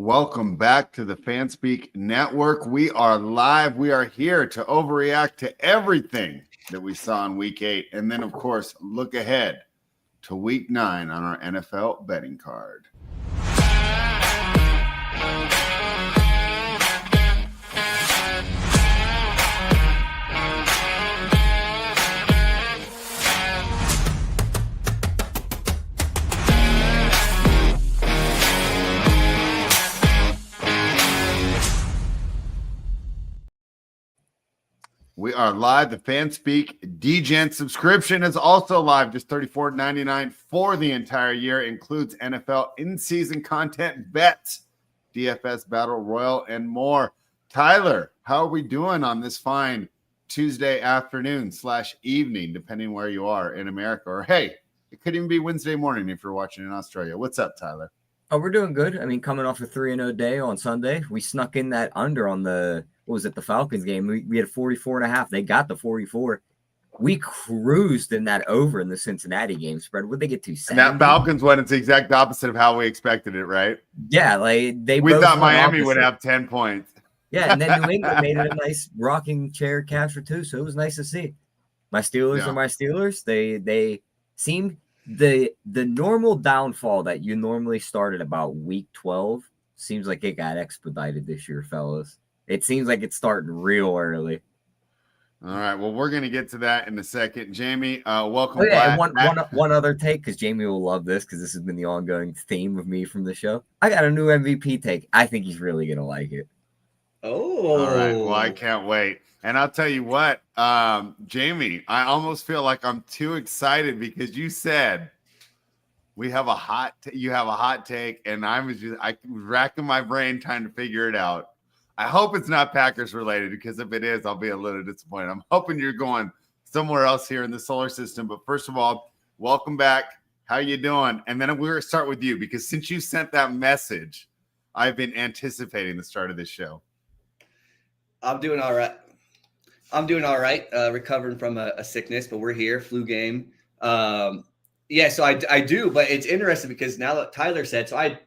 Welcome back to the Fanspeak Network. We are live. We are here to overreact to everything that we saw in Week 8. And then, of course, look ahead to Week 9 on our NFL betting card. We are live. The Fanspeak Degen subscription is also live, just $34.99 for the entire year. Includes NFL in-season content, bets, DFS Battle Royale, and more. Tyler, how are we doing on this fine Tuesday afternoon / evening, depending where you are in America? Or, hey, it could even be Wednesday morning if you're watching in Australia. What's up, Tyler? Oh, we're doing good. I mean, coming off a 3-0 day on Sunday, we snuck in that under on the the Falcons game. We had 44.5. They got the 44. We cruised in that over in the Cincinnati game spread. Would they get to 70? And that Falcons one, it's the exact opposite of how we expected it, right? Yeah, like we thought Miami would have 10 points. Yeah, and then New England made it a nice rocking chair capture too, so it was nice to see. My Steelers are my Steelers. They seemed the normal downfall that you normally start at about week 12 seems like it got expedited this year, fellas. It seems like it's starting real early. All right. Well, we're going to get to that in a second. Jamie, welcome back. One other take, because Jamie will love this, because this has been the ongoing theme of me from the show. I got a new MVP take. I think he's really going to like it. Oh. All right. Well, I can't wait. And I'll tell you what, Jamie, I almost feel like I'm too excited because you said you have a hot take, and I was racking my brain trying to figure it out. I hope it's not Packers related, because if it is, I'll be a little disappointed. I'm hoping you're going somewhere else here in the solar system. But first of all, welcome back. How you doing? And then we're going to start with you, because since you sent that message, I've been anticipating the start of this show. I'm doing all right. Recovering from a sickness, but we're here. Flu game. So I do, but it's interesting because now that Tyler said, so I had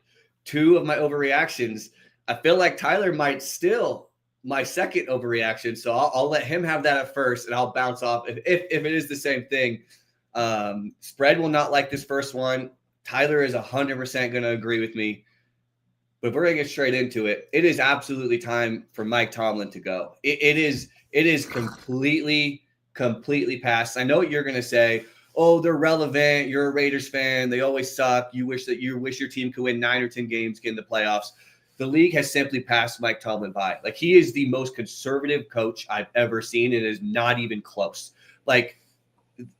2 of my overreactions. I feel like Tyler might steal my second overreaction, so I'll let him have that at first, and I'll bounce off if it is the same thing. Spread will not like this first one. Tyler is 100% going to agree with me, but we're going to get straight into it. It is absolutely time for Mike Tomlin to go. It is completely past. I know what you're going to say. Oh, they're relevant. You're a Raiders fan. They always suck. You wish your team could win 9 or 10 games, get in the playoffs. The league has simply passed Mike Tomlin by. Like, he is the most conservative coach I've ever seen, and it is not even close. Like,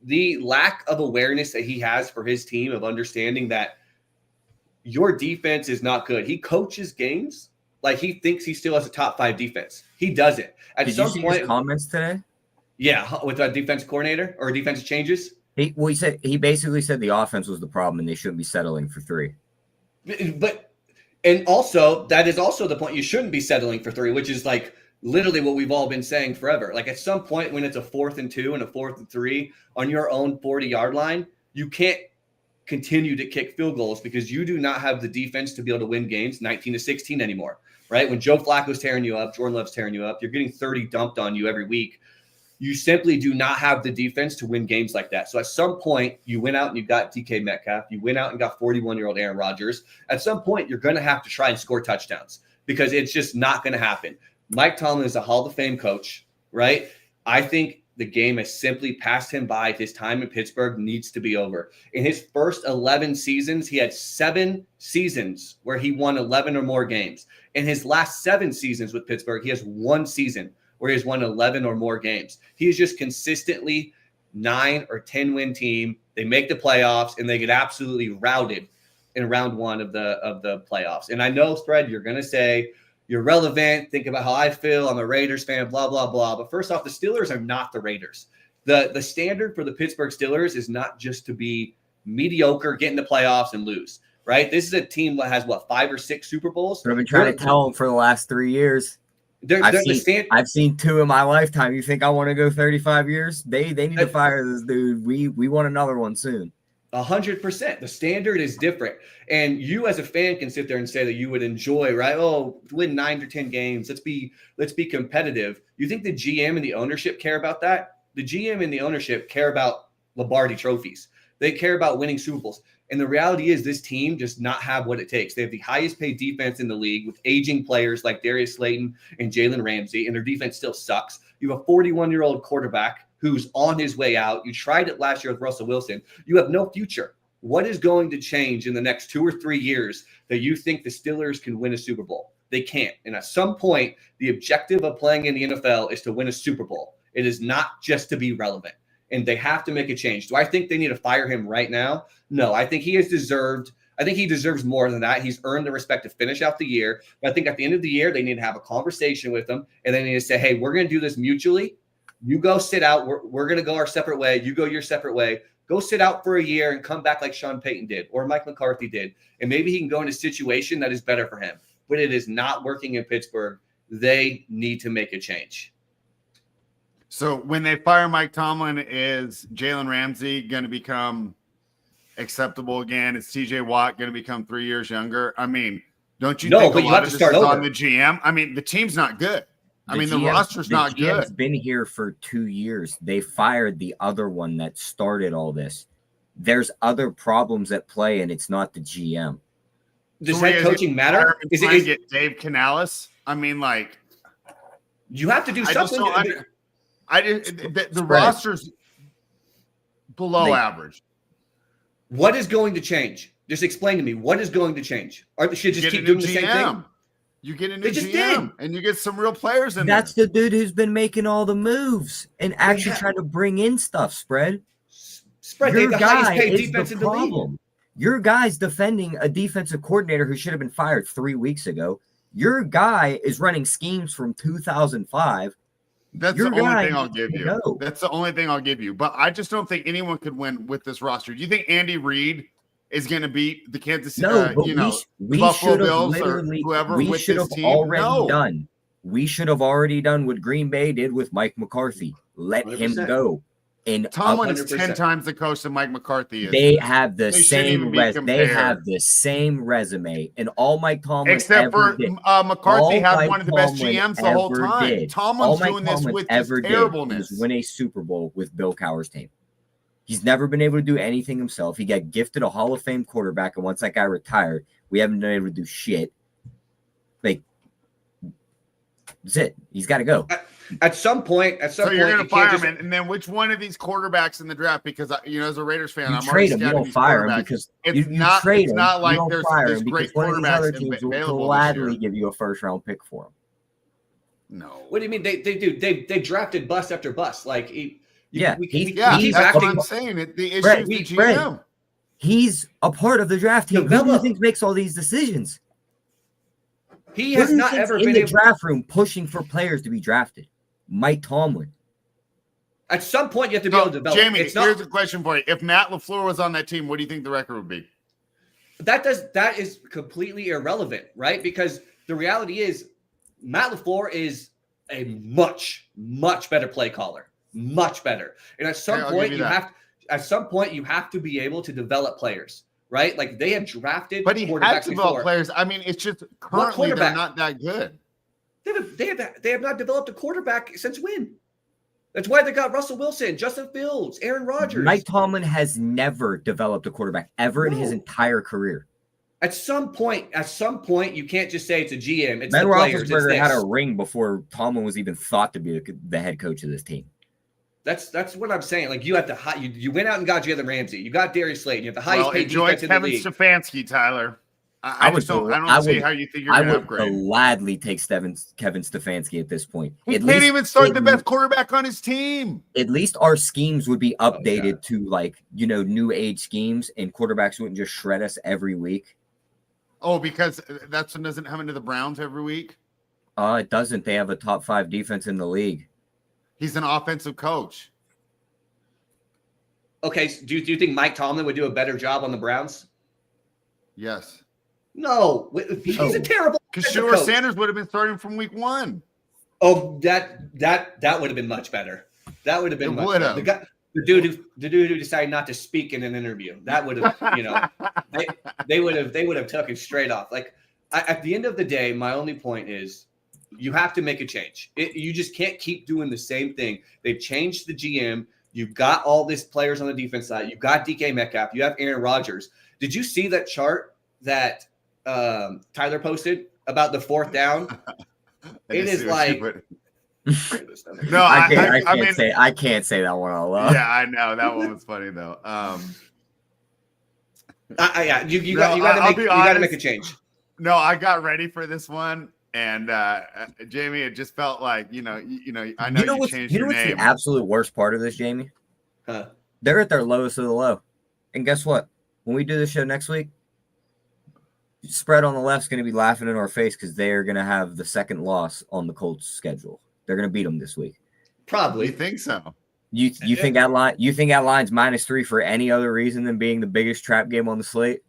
the lack of awareness that he has for his team of understanding that your defense is not good. He coaches games like he thinks he still has a top 5 defense. He doesn't. Did you see his comments today? Yeah, with a defense coordinator or defensive changes. He basically said the offense was the problem and they shouldn't be settling for 3. And also, that is also the point. You shouldn't be settling for 3, which is like literally what we've all been saying forever. Like, at some point when it's a 4th and 2 and a 4th and 3 on your own 40-yard line, you can't continue to kick field goals because you do not have the defense to be able to win games 19-16 anymore, right? When Joe Flacco's tearing you up, Jordan Love's tearing you up, you're getting 30 dumped on you every week. You simply do not have the defense to win games like that. So at some point, you went out and you got DK Metcalf. You went out and got 41-year-old Aaron Rodgers. At some point, you're going to have to try and score touchdowns because it's just not going to happen. Mike Tomlin is a Hall of Fame coach, right? I think the game has simply passed him by. His time in Pittsburgh needs to be over. In his first 11 seasons, he had 7 seasons where he won 11 or more games. In his last 7 seasons with Pittsburgh, he has 1 season where he's won 11 or more games. He is just consistently 9 or 10 win team. They make the playoffs and they get absolutely routed in round 1 of the playoffs. And I know, Fred, you're going to say you're relevant. Think about how I feel. I'm a Raiders fan, blah, blah, blah. But first off, the Steelers are not the Raiders. The standard for the Pittsburgh Steelers is not just to be mediocre, get in the playoffs and lose, right? This is a team that has 5 or 6 Super Bowls. But I've been trying to tell them for the last 3 years. I've seen 2 in my lifetime. You think I want to go 35 years? They need to fire this dude. We want another one soon. 100%. The standard is different. And you as a fan can sit there and say that you would enjoy, right? Oh, win 9 or 10 games. Let's be competitive. You think the GM and the ownership care about that? The GM and the ownership care about Lombardi trophies. They care about winning Super Bowls. And the reality is this team does not have what it takes. They have the highest paid defense in the league with aging players like Darius Slayton and Jalen Ramsey, and their defense still sucks. You have a 41-year-old quarterback who's on his way out. You tried it last year with Russell Wilson. You have no future. What is going to change in the next 2 or 3 years that you think the Steelers can win a Super Bowl? They can't. And at some point, the objective of playing in the NFL is to win a Super Bowl. It is not just to be relevant. And they have to make a change. Do I think they need to fire him right now? No, I think he deserves more than that. He's earned the respect to finish out the year. But I think at the end of the year, they need to have a conversation with him. And they need to say, hey, we're going to do this mutually. You go sit out. We're going to go our separate way. You go your separate way. Go sit out for a year and come back like Sean Payton did or Mike McCarthy did. And maybe he can go in a situation that is better for him. But it is not working in Pittsburgh. They need to make a change. So when they fire Mike Tomlin, is Jalen Ramsey going to become acceptable again? Is TJ Watt going to become 3 years younger? I mean, don't you think a lot of this is on the GM? I mean, the team's not good. The roster's not good. The GM's been here for 2 years. They fired the other one that started all this. There's other problems at play, and it's not the GM. Does head coaching matter? Is it get Dave Canales? I mean, like, you have to do something. The roster's below average. What is going to change? Just explain to me what is going to change. Or they should just keep doing the same thing. You get a new GM and you get some real players in That's the dude who's been making all the moves and actually trying to bring in stuff. Spread. Your the highest paid defense in the league. Your guy's defending a defensive coordinator who should have been fired 3 weeks ago. Your guy is running schemes from 2005. That's the only thing I'll give you. That's the only thing I'll give you. But I just don't think anyone could win with this roster. Do you think Andy Reid is going to beat the Kansas City, Buffalo Bills or whoever with this team? Done. We should have already done what Green Bay did with Mike McCarthy. Let 100%. Him go. And Tomlin is 10 times the coach that Mike McCarthy is. They have the same resume. They have the same resume, and all Mike Tomlin except for McCarthy had one of the best GMs the whole time. Tomlin's doing this with his terribleness. Win a Super Bowl with Bill Cowher's team. He's never been able to do anything himself. He got gifted a Hall of Fame quarterback, and once that guy retired, we haven't been able to do shit. Like, that's it. He's got to go. At some point, so you're going to fire him, and then which one of these quarterbacks in the draft? Because as a Raiders fan, I'm trade him. You don't fire him because it's not like there's great quarterbacks available. Will gladly give you a first-round pick for him. No. What do you mean? They drafted bust after bust. Like, that's what I'm saying. The issue is the GM. He's a part of the draft team. Who do you think makes all these decisions? He has not ever been in the draft room pushing for players to be drafted. Mike Tomlin. At some point, you have to be able to develop. Jamie, here's a question for you. If Matt LaFleur was on that team, what do you think the record would be? That is completely irrelevant, right? Because the reality is Matt LaFleur is a much, much better play caller. Much better. And at some point, you have to be able to develop players. Right? Like they have drafted but he has developed players. I mean, it's just currently they're not that good. They have not developed a quarterback since when? That's why they got Russell Wilson, Justin Fields, Aaron Rodgers. Mike Tomlin has never developed a quarterback ever in his entire career. At some point, you can't just say it's a GM. It's Ben Roethlisberger had a ring before Tomlin was even thought to be the head coach of this team. That's what I'm saying. Like you have to you went out and got Jalen Ramsey. You got Darius Slayton. You have the highest paid defense in the league. Kevin Stefanski, Tyler. I don't see how you think you're going to upgrade. I would gladly take Kevin Stefanski at this point. He can't even start the best quarterback on his team. At least our schemes would be updated to new age schemes, and quarterbacks wouldn't just shred us every week. Oh, because that's what doesn't happen to the Browns every week? It doesn't. They have a top 5 defense in the league. He's an offensive coach. Okay, so do you think Mike Tomlin would do a better job on the Browns? Yes. No, he's a terrible. Because sure, Sanders would have been starting from week 1. Oh, that would have been much better. That would have been much better. the dude who decided not to speak in an interview. That would have, they would have taken straight off. Like at the end of the day, my only point is you have to make a change. You just can't keep doing the same thing. They've changed the GM. You've got all these players on the defense side. You've got DK Metcalf. You have Aaron Rodgers. Did you see that chart that Tyler posted about the fourth down? It is like no, I can't say that one out loud. Yeah, I know that one was funny though. You got to make a change. No, I got ready for this one, and Jamie, it just felt like I know you changed your name. The absolute worst part of this, Jamie? Huh? They're at their lowest of the low, and guess what? When we do this show next week, spread on the left's going to be laughing in our face because they are going to have the second loss on the Colts' schedule. They're going to beat them this week. Probably. You think so? You think that line? You think that line's -3 for any other reason than being the biggest trap game on the slate?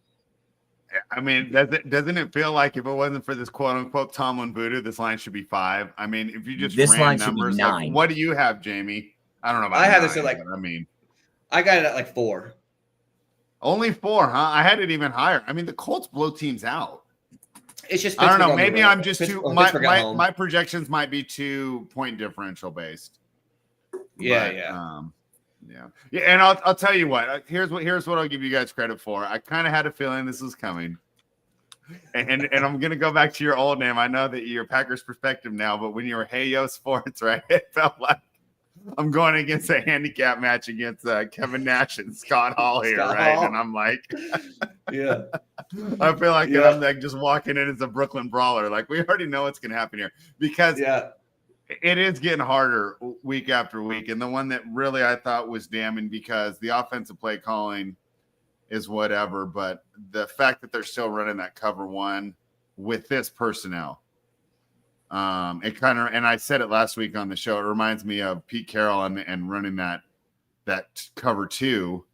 I mean, doesn't it feel like if it wasn't for this quote unquote Tomlin voodoo, this line should be 5? I mean, if you just this ran line numbers, should be 9. like, what do you have, Jamie? I don't know about. I had 9, this at like. I mean, I got it at like 4. Only 4, huh? I had it even higher. I mean, the Colts blow teams out. It's just I don't know. Maybe I'm just Pittsburgh, too. My projections might be too point differential based. Yeah. And I'll tell you what. Here's what I'll give you guys credit for. I kind of had a feeling this was coming, and I'm gonna go back to your old name. I know that you're Packers perspective now, but when you were Hey Yo Sports, right? It felt like I'm going against a handicap match against Kevin Nash and Scott Hall here, right? Hall. And I'm like, Yeah. I feel like I'm like just walking in as a Brooklyn brawler. Like we already know what's going to happen here because it is getting harder week after week. And the one that really I thought was damning because the offensive play calling is whatever, but the fact that they're still running that cover 1 with this personnel. It kind of, and I said it last week on the show, it reminds me of Pete Carroll and running that cover 2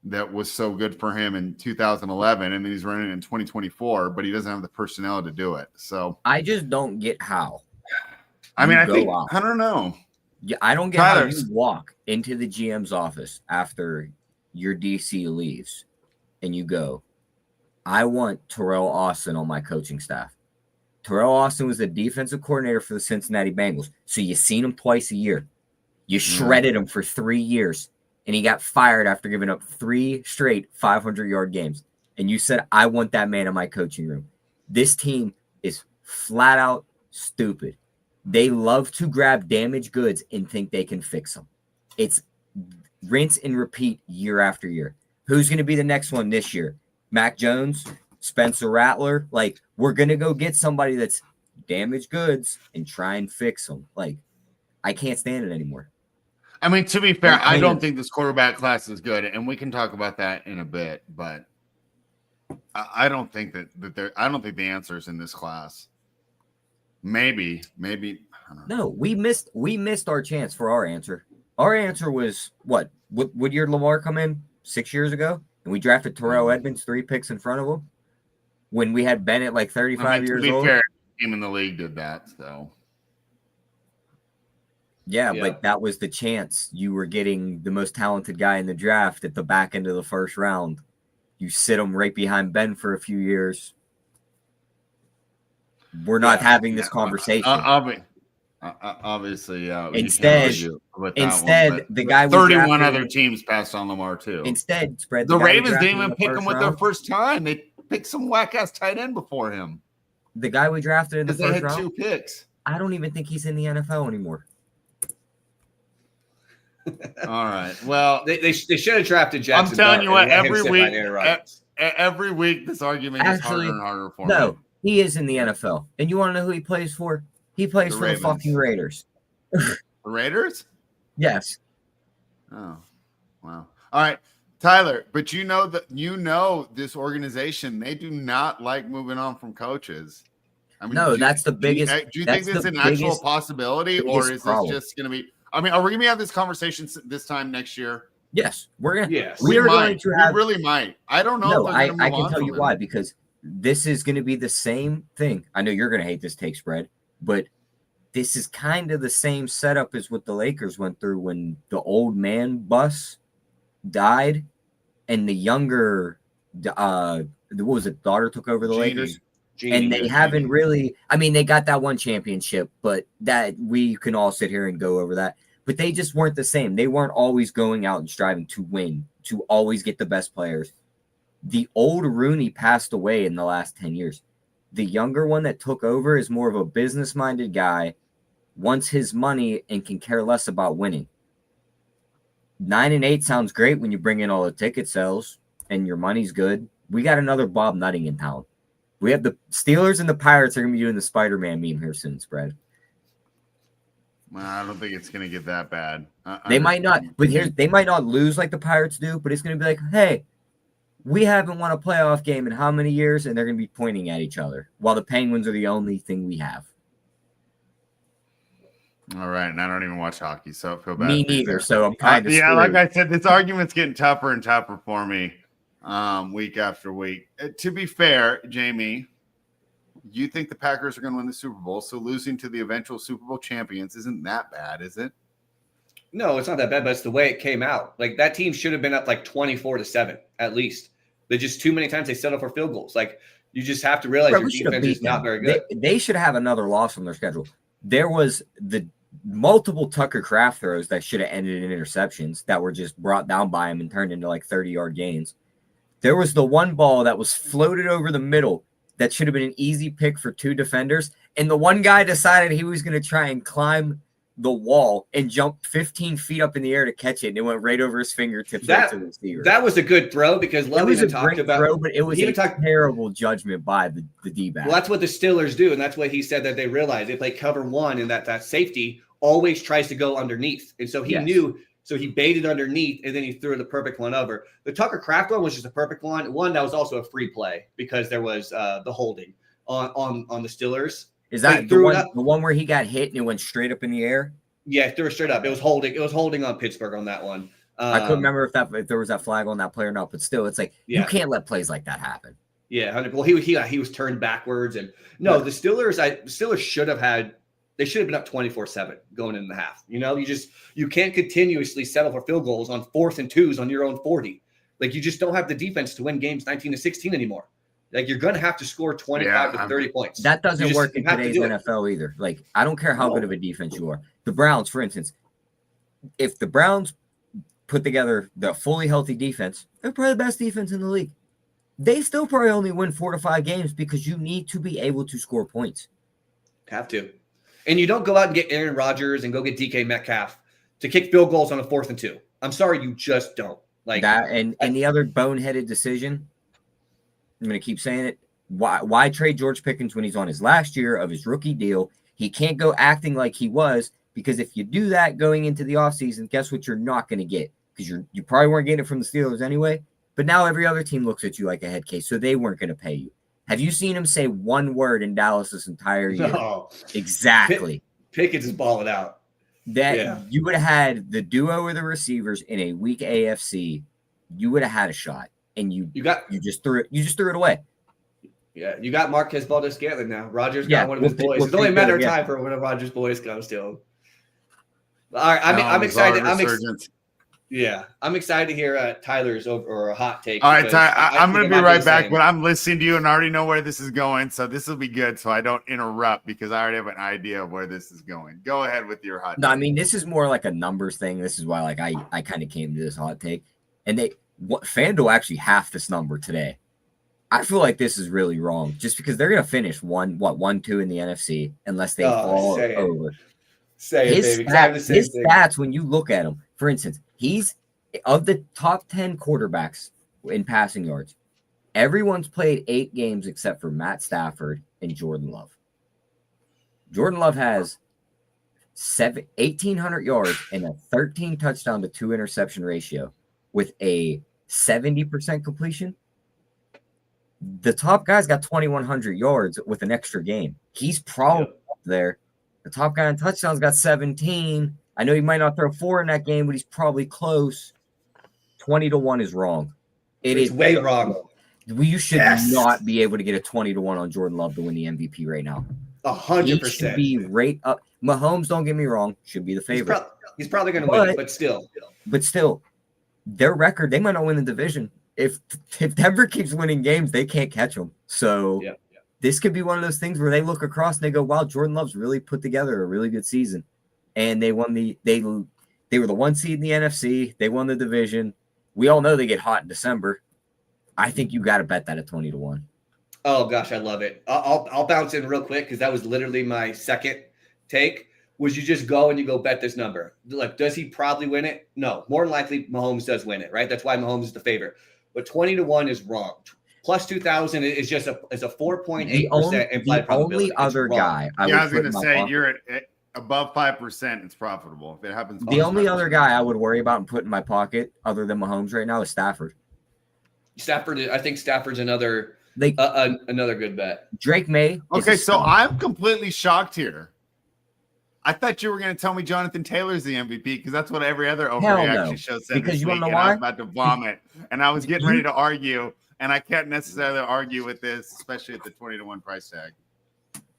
that was so good for him in 2011, and then he's running in 2024, but he doesn't have the personnel to do it. So I just don't get how. I mean, I don't know. Yeah, I don't get how you walk into the GM's office after your DC leaves and you go, I want Terrell Austin on my coaching staff. Terrell Austin was the defensive coordinator for the Cincinnati Bengals. So you seen him twice a year. You shredded him for 3 years, and he got fired after giving up 3 straight 500-yard games. And you said, I want that man in my coaching room. This team is flat out stupid. They love to grab damaged goods and think they can fix them. It's rinse and repeat year after year. Who's going to be the next one this year? Mac Jones? Spencer Rattler? Like, we're going to go get somebody that's damaged goods and try and fix them. Like, I can't stand it anymore. I mean, to be fair, I don't think this quarterback class is good, and we can talk about that in a bit, but I don't think I don't think the answer is in this class. Maybe. I don't know. No, we missed our chance for our answer. Our answer was what? Would year Lamar come in 6 years ago? And we drafted Terrell Edmonds 3 picks in front of him when we had Bennett like 35 years old. To be fair, team in the league did that, so. Yeah, but that was the chance. You were getting the most talented guy in the draft at the back end of the first round. You sit him right behind Ben for a few years. We're not having this conversation. Obviously, instead, the guy 31 other teams passed on Lamar too. Instead, spread the Ravens didn't even pick him with their first time. They picked some whack ass tight end before him. The guy we drafted in the first round. They had 2 picks. I don't even think he's in the NFL anymore. All right. Well, they should have drafted Jackson. I'm telling you what, every week this argument gets harder and harder for me. No, he is in the NFL. And you want to know who he plays for? He plays for the fucking Raiders. The Raiders? Yes. Oh, wow. All right, Tyler, but you know this organization, they do not like moving on from coaches. I mean, that's the biggest. Do you think this is an actual possibility, or is this just going to be? I mean, are we going to have this conversation this time next year? Yes, we're going to. Yes, we are going to have. We really might. I don't know. No, I can tell you why, because this is going to be the same thing. I know you're going to hate this take spread, but this is kind of the same setup as what the Lakers went through when the old man bus died and the younger, what was it, daughter took over the Lakers? And they haven't really, I mean, they got that one championship, but that we can all sit here and go over that. But they just weren't the same. They weren't always going out and striving to win, to always get the best players. The old Rooney passed away in the last 10 years. The younger one that took over is more of a business-minded guy, wants his money, and can care less about winning. 9-8 sounds great when you bring in all the ticket sales and your money's good. We got another Bob Nutting in town. We have the Steelers and the Pirates are going to be doing the Spider-Man meme here soon, spread. Well, I don't think it's going to get that bad. They might not, but they might not lose like the Pirates do, but it's going to be like, hey, we haven't won a playoff game in how many years? And they're going to be pointing at each other while the Penguins are the only thing we have. All right. And I don't even watch hockey, so I feel bad. Me neither. So I'm kind of yeah, screwed. like I said, this argument's getting tougher and tougher for me week after week. To be fair, Jamie, you think the Packers are going to win the Super Bowl, so losing to the eventual Super Bowl champions isn't that bad, is it? No, it's not that bad, but it's the way it came out. Like, that team should have been up like 24-7 at least. But just too many times they settle for field goals. Like, you just have to realize your defense is not very good. They should have another loss on their schedule. There was the multiple Tucker Kraft throws that should have ended in interceptions that were just brought down by him and turned into like 30-yard gains. There was the one ball that was floated over the middle that should have been an easy pick for two defenders. And the one guy decided he was going to try and climb the wall and jump 15 feet up in the air to catch it. And it went right over his fingertips. Right to the receiver. That was a good throw because Love even talked about throw, but it was a terrible judgment by the D-back. Well, that's what the Steelers do. And that's what he said that they realized if they cover one and that safety always tries to go underneath. And so he knew. So he baited underneath, and then he threw the perfect one over. The Tucker Kraft one was just a perfect one. One that was also a free play because there was the holding on the Steelers. Is that the one where he got hit and it went straight up in the air? Yeah, threw it straight up. It was holding. It was holding on Pittsburgh on that one. I couldn't remember if there was that flag on that player or not, but still, it's like you can't let plays like that happen. Yeah, 100%. Well, he was turned backwards, and no, the Steelers should have had. They should have been up 24-7 going in the half. You know, you can't continuously settle for field goals on 4th and 2s on your own 40. Like, you just don't have the defense to win games 19-16 anymore. Like, you're going to have to score 25 to 30 points. That doesn't work in today's NFL either. Like, I don't care how good of a defense you are. The Browns, for instance, if the Browns put together the fully healthy defense, they're probably the best defense in the league. They still probably only win 4 to 5 games because you need to be able to score points. Have to. And you don't go out and get Aaron Rodgers and go get DK Metcalf to kick field goals on a 4th and 2. I'm sorry, you just don't. Like that. And the other boneheaded decision, I'm going to keep saying it. Why trade George Pickens when he's on his last year of his rookie deal? He can't go acting like he was, because if you do that going into the offseason, guess what you're not going to get? Because you probably weren't getting it from the Steelers anyway. But now every other team looks at you like a head case, so they weren't going to pay you. Have you seen him say one word in Dallas this entire year? No. Exactly. Pickens is balling out. You would have had the duo of the receivers in a weak AFC. You would have had a shot, and you just threw it away. Yeah, you got Marquez Valdez-Scantling now. Rodgers got one of his boys. It's only a matter of time for one of Rodgers' boys comes to him. All right, I'm excited. I'm excited to hear Tyler's or a hot take. All right, I'm going to be right back, but I'm listening to you and I already know where this is going, so this will be good so I don't interrupt because I already have an idea of where this is going. Go ahead with your hot take. No, I mean, this is more like a numbers thing. This is why I kind of came to this hot take. And FanDuel actually half this number today. I feel like this is really wrong just because they're going to finish 1-2 in the NFC unless they fall over. His stats, when you look at him, for instance, he's of the top 10 quarterbacks in passing yards. Everyone's played 8 games except for Matt Stafford and Jordan Love. Jordan Love has 1,800 yards and a 13 touchdown to 2 interception ratio with a 70% completion. The top guy's got 2,100 yards with an extra game. He's probably up there. The top guy in touchdowns got 17. I know he might not throw 4 in that game, but he's probably close. 20-1 is wrong. It's way wrong. You should not be able to get a 20-1 on Jordan Love to win the MVP right now. 100%. He should be right up. Mahomes, don't get me wrong, should be the favorite. He's probably going to win it, but still, their record, they might not win the division. If Denver keeps winning games, they can't catch them. So this could be one of those things where they look across and they go, "Wow, Jordan Love's really put together a really good season," and they won they were the 1 seed in the NFC. They won the division. We all know they get hot in December. I think you got to bet that at 20-1. Oh gosh, I love it. I'll bounce in real quick because that was literally my second take. Was you just go and you go bet this number? Like, does he probably win it? No, more than likely Mahomes does win it, right? That's why Mahomes is the favorite. But 20-1 is wrong. Plus 2,000 is just a 4.8% implied probability. The only other guy I was going to say you're at above 5%. It's profitable if it happens. The only other guy I would worry about and put in my pocket other than Mahomes right now is Stafford. I think Stafford's another good bet. Drake May. Okay, so I'm completely shocked here. I thought you were going to tell me Jonathan Taylor's the MVP because that's what every other overreaction show said. Because you want to know why? I why? was about to vomit, and I was getting ready to argue, and I can't necessarily argue with this, especially at the 20-1 price tag.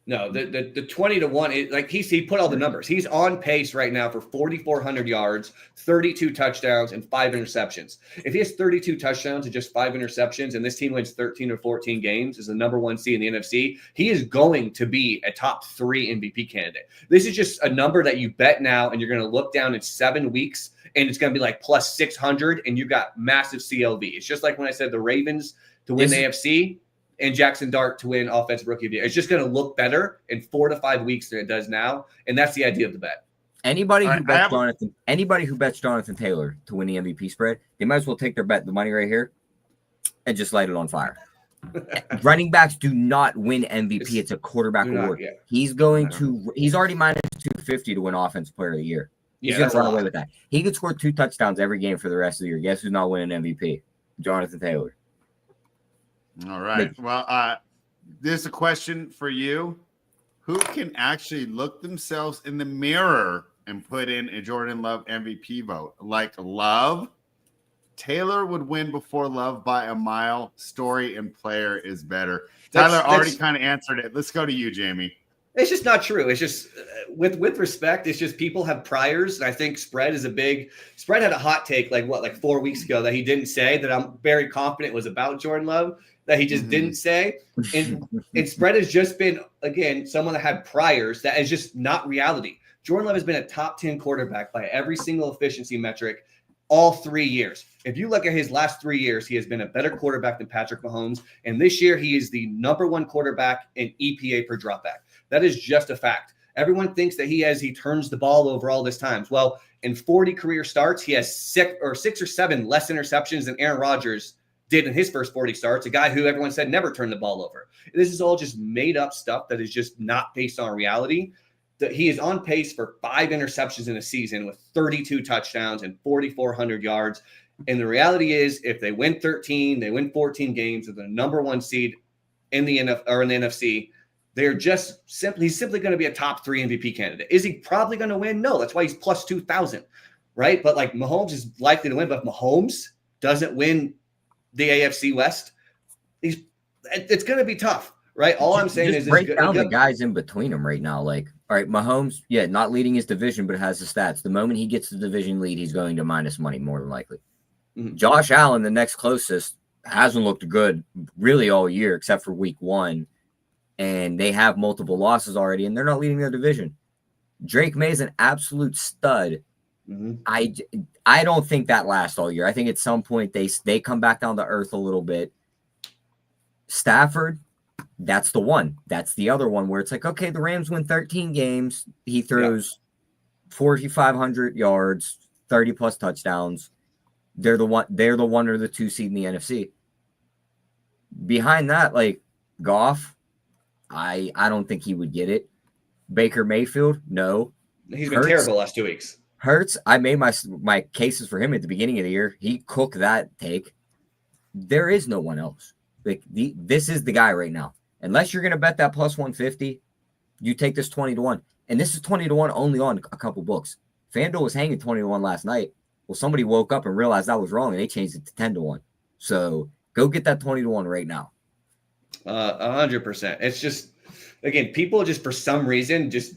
No, the 20-1 like he put all the numbers. He's on pace right now for 4,400 yards, 32 touchdowns, and 5 interceptions. If he has 32 touchdowns and just 5 interceptions, and this team wins 13 or 14 games as the number 1 seed in the NFC, he is going to be a top 3 MVP candidate. This is just a number that you bet now, and you're going to look down in 7 weeks, and it's going to be like plus 600, and you got massive CLV. It's just like when I said the Ravens to win the AFC. And Jackson Dart to win Offensive Rookie of the Year. It's just going to look better in 4 to 5 weeks than it does now, and that's the idea of the bet. Anybody who bets Jonathan Taylor to win the MVP spread, they might as well take their bet, the money right here, and just light it on fire. Running backs do not win MVP. It's a quarterback award. He's already minus 250 to win Offensive Player of the Year. He's going to run away with that. He could score 2 touchdowns every game for the rest of the year. Guess who's not winning MVP? Jonathan Taylor. All right. Well, there's a question for you. Who can actually look themselves in the mirror and put in a Jordan Love MVP vote? Like Love, Taylor would win before Love by a mile. Story and player is better. Tyler already kind of answered it. Let's go to you, Jamie. It's just not true. It's just with respect, it's just people have priors. And I think Spread had a hot take like 4 weeks ago that he didn't say that I'm very confident was about Jordan Love that he just didn't say. And Spread has just been, again, someone that had priors that is just not reality. Jordan Love has been a top 10 quarterback by every single efficiency metric all 3 years. If you look at his last 3 years, he has been a better quarterback than Patrick Mahomes. And this year, he is the number 1 quarterback in EPA per dropback. That is just a fact. Everyone thinks that he turns the ball over all this times. Well, in 40 career starts, he has 6 or 7 less interceptions than Aaron Rodgers did in his first 40 starts, a guy who everyone said never turned the ball over. This is all just made up stuff that is just not based on reality. That he is on pace for 5 interceptions in a season with 32 touchdowns and 4,400 yards. And the reality is, if they win 13, they win 14 games with the number 1 seed in the NFC, he's simply going to be a top 3 MVP candidate. Is he probably going to win? No, that's why he's plus 2,000, right? But like Mahomes is likely to win, but if Mahomes doesn't win the AFC West, it's going to be tough, right? All I'm saying is break down the guys in between them right now. Like, all right, Mahomes, not leading his division, but has the stats. The moment he gets the division lead, he's going to minus money more than likely. Mm-hmm. Josh Allen, the next closest, hasn't looked good really all year except for week 1. And they have multiple losses already, and they're not leading their division. Drake May is an absolute stud. Mm-hmm. I don't think that lasts all year. I think at some point they come back down to earth a little bit. Stafford, that's the one. That's the other one where it's like, okay, the Rams win 13 games. He throws 4,500 yards, 30 plus touchdowns. They're the 1 or the 2 seed in the NFC. Behind that, like Goff, I don't think he would get it. Baker Mayfield, no. He's been terrible the last 2 weeks. Hurts, I made my cases for him at the beginning of the year. He cooked that take. There is no one else. Like this is the guy right now. Unless you're going to bet that plus 150, you take this 20-1. And this is 20-1 only on a couple books. FanDuel was hanging 20-1 last night. Well, somebody woke up and realized that was wrong, and they changed it to 10-1. So go get that 20-1 right now. 100%. It's again, people just for some reason just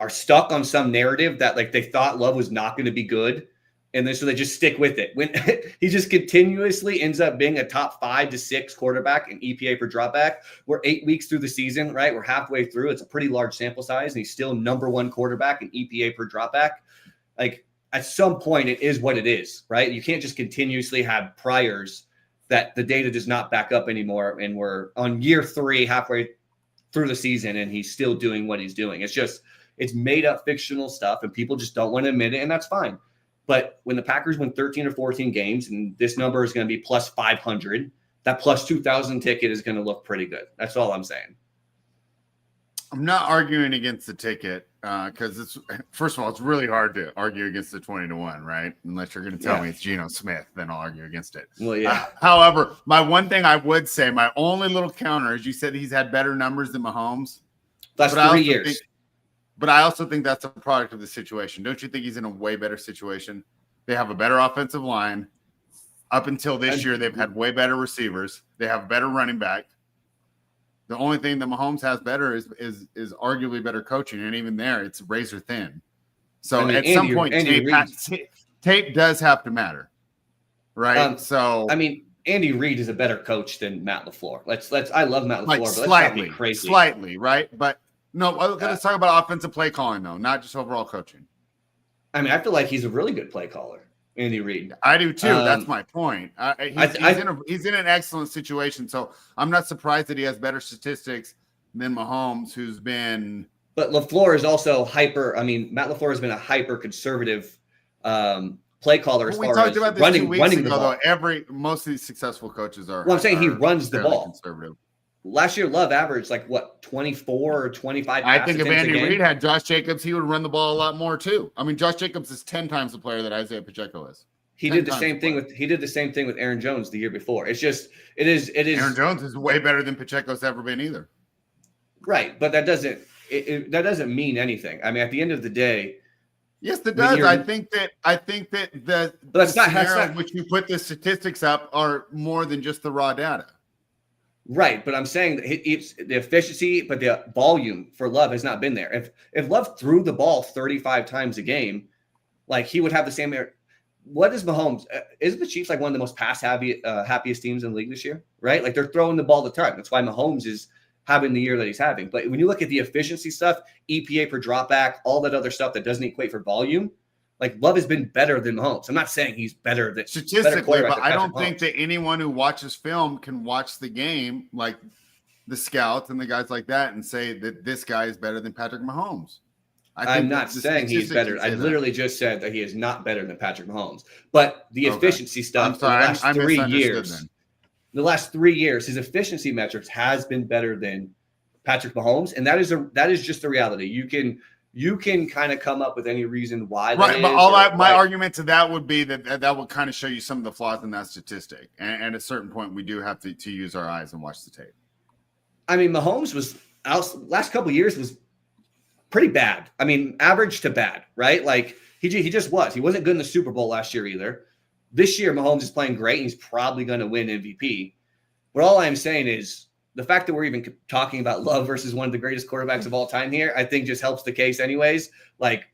are stuck on some narrative that like they thought Love was not going to be good. And then so they just stick with it. When he just continuously ends up being a top 5 to 6 quarterback in EPA per dropback. We're 8 weeks through the season, right? We're halfway through. It's a pretty large sample size, and he's still number 1 quarterback in EPA per dropback. Like at some point, it is what it is, right? You can't just continuously have priors that the data does not back up anymore. And we're on year 3, halfway through the season, and he's still doing what he's doing. It's made up fictional stuff, and people just don't want to admit it, and that's fine. But when the Packers win 13 or 14 games, and this number is going to be plus 500, that plus 2,000 ticket is going to look pretty good. That's all I'm saying. I'm not arguing against the ticket because it's, first of all, it's really hard to argue against the 20-1, right? Unless you're going to tell me it's Geno Smith, then I'll argue against it. Well, yeah. However, my one thing I would say, my only little counter is you said he's had better numbers than Mahomes. That's 3 years. But I also think that's a product of the situation. Don't you think he's in a way better situation? They have a better offensive line. Up until this year, they've had way better receivers. They have better running back. The only thing that Mahomes has better is arguably better coaching, and even there, it's razor thin. So at some point, tape does have to matter, right? Andy Reid is a better coach than Matt LaFleur. I love Matt LaFleur, but let's not be crazy. Slightly, right? But no, let's talk about offensive play calling, though, not just overall coaching. I mean, I feel like he's a really good play caller, Andy Reid. I do too. That's my point. He's in an excellent situation, so I'm not surprised that he has better statistics than Mahomes, who's been. But LaFleur is also hyper. I mean, Matt LaFleur has been a hyper conservative play caller as far as running the ball. Most of these successful coaches are. Well, I'm saying he runs the ball. Conservative. Last year, Love averaged 24 or 25. I think if Andy Reid had Josh Jacobs, he would run the ball a lot more too. I mean, Josh Jacobs is 10 times the player that Isaiah Pacheco is. He did the same thing with Aaron Jones the year before. It is. Aaron Jones is way better than Pacheco's ever been either. Right, but that doesn't mean anything. I mean, at the end of the day. Yes, it does. I think that the scenario in which you put the statistics up are more than just the raw data. Right, but I'm saying that it's the efficiency, but the volume for Love has not been there. If Love threw the ball 35 times a game, like he would have the same. What is Mahomes? Isn't the Chiefs like one of the most happiest teams in the league this year? Right, like they're throwing the ball the time. That's why Mahomes is having the year that he's having. But when you look at the efficiency stuff, EPA per dropback, all that other stuff that doesn't equate for volume. Like Love has been better than Mahomes. I'm not saying he's better than statistically, but I don't think that anyone who watches film can watch the game like the scouts and the guys like that and say that this guy is better than Patrick Mahomes. I'm not saying he's better. I literally just said that he is not better than Patrick Mahomes. But the efficiency stuff the last 3 years, his efficiency metrics has been better than Patrick Mahomes, and that is just the reality. You can kind of come up with any reason why. Right, but my argument to that would be that would kind of show you some of the flaws in that statistic. And at a certain point, we do have to use our eyes and watch the tape. I mean, Mahomes last couple of years was pretty bad. I mean, average to bad, right? Like he just was. He wasn't good in the Super Bowl last year either. This year, Mahomes is playing great. And he's probably going to win MVP. But all I'm saying is, the fact that we're even talking about Love versus one of the greatest quarterbacks of all time here, I think just helps the case anyways. Like,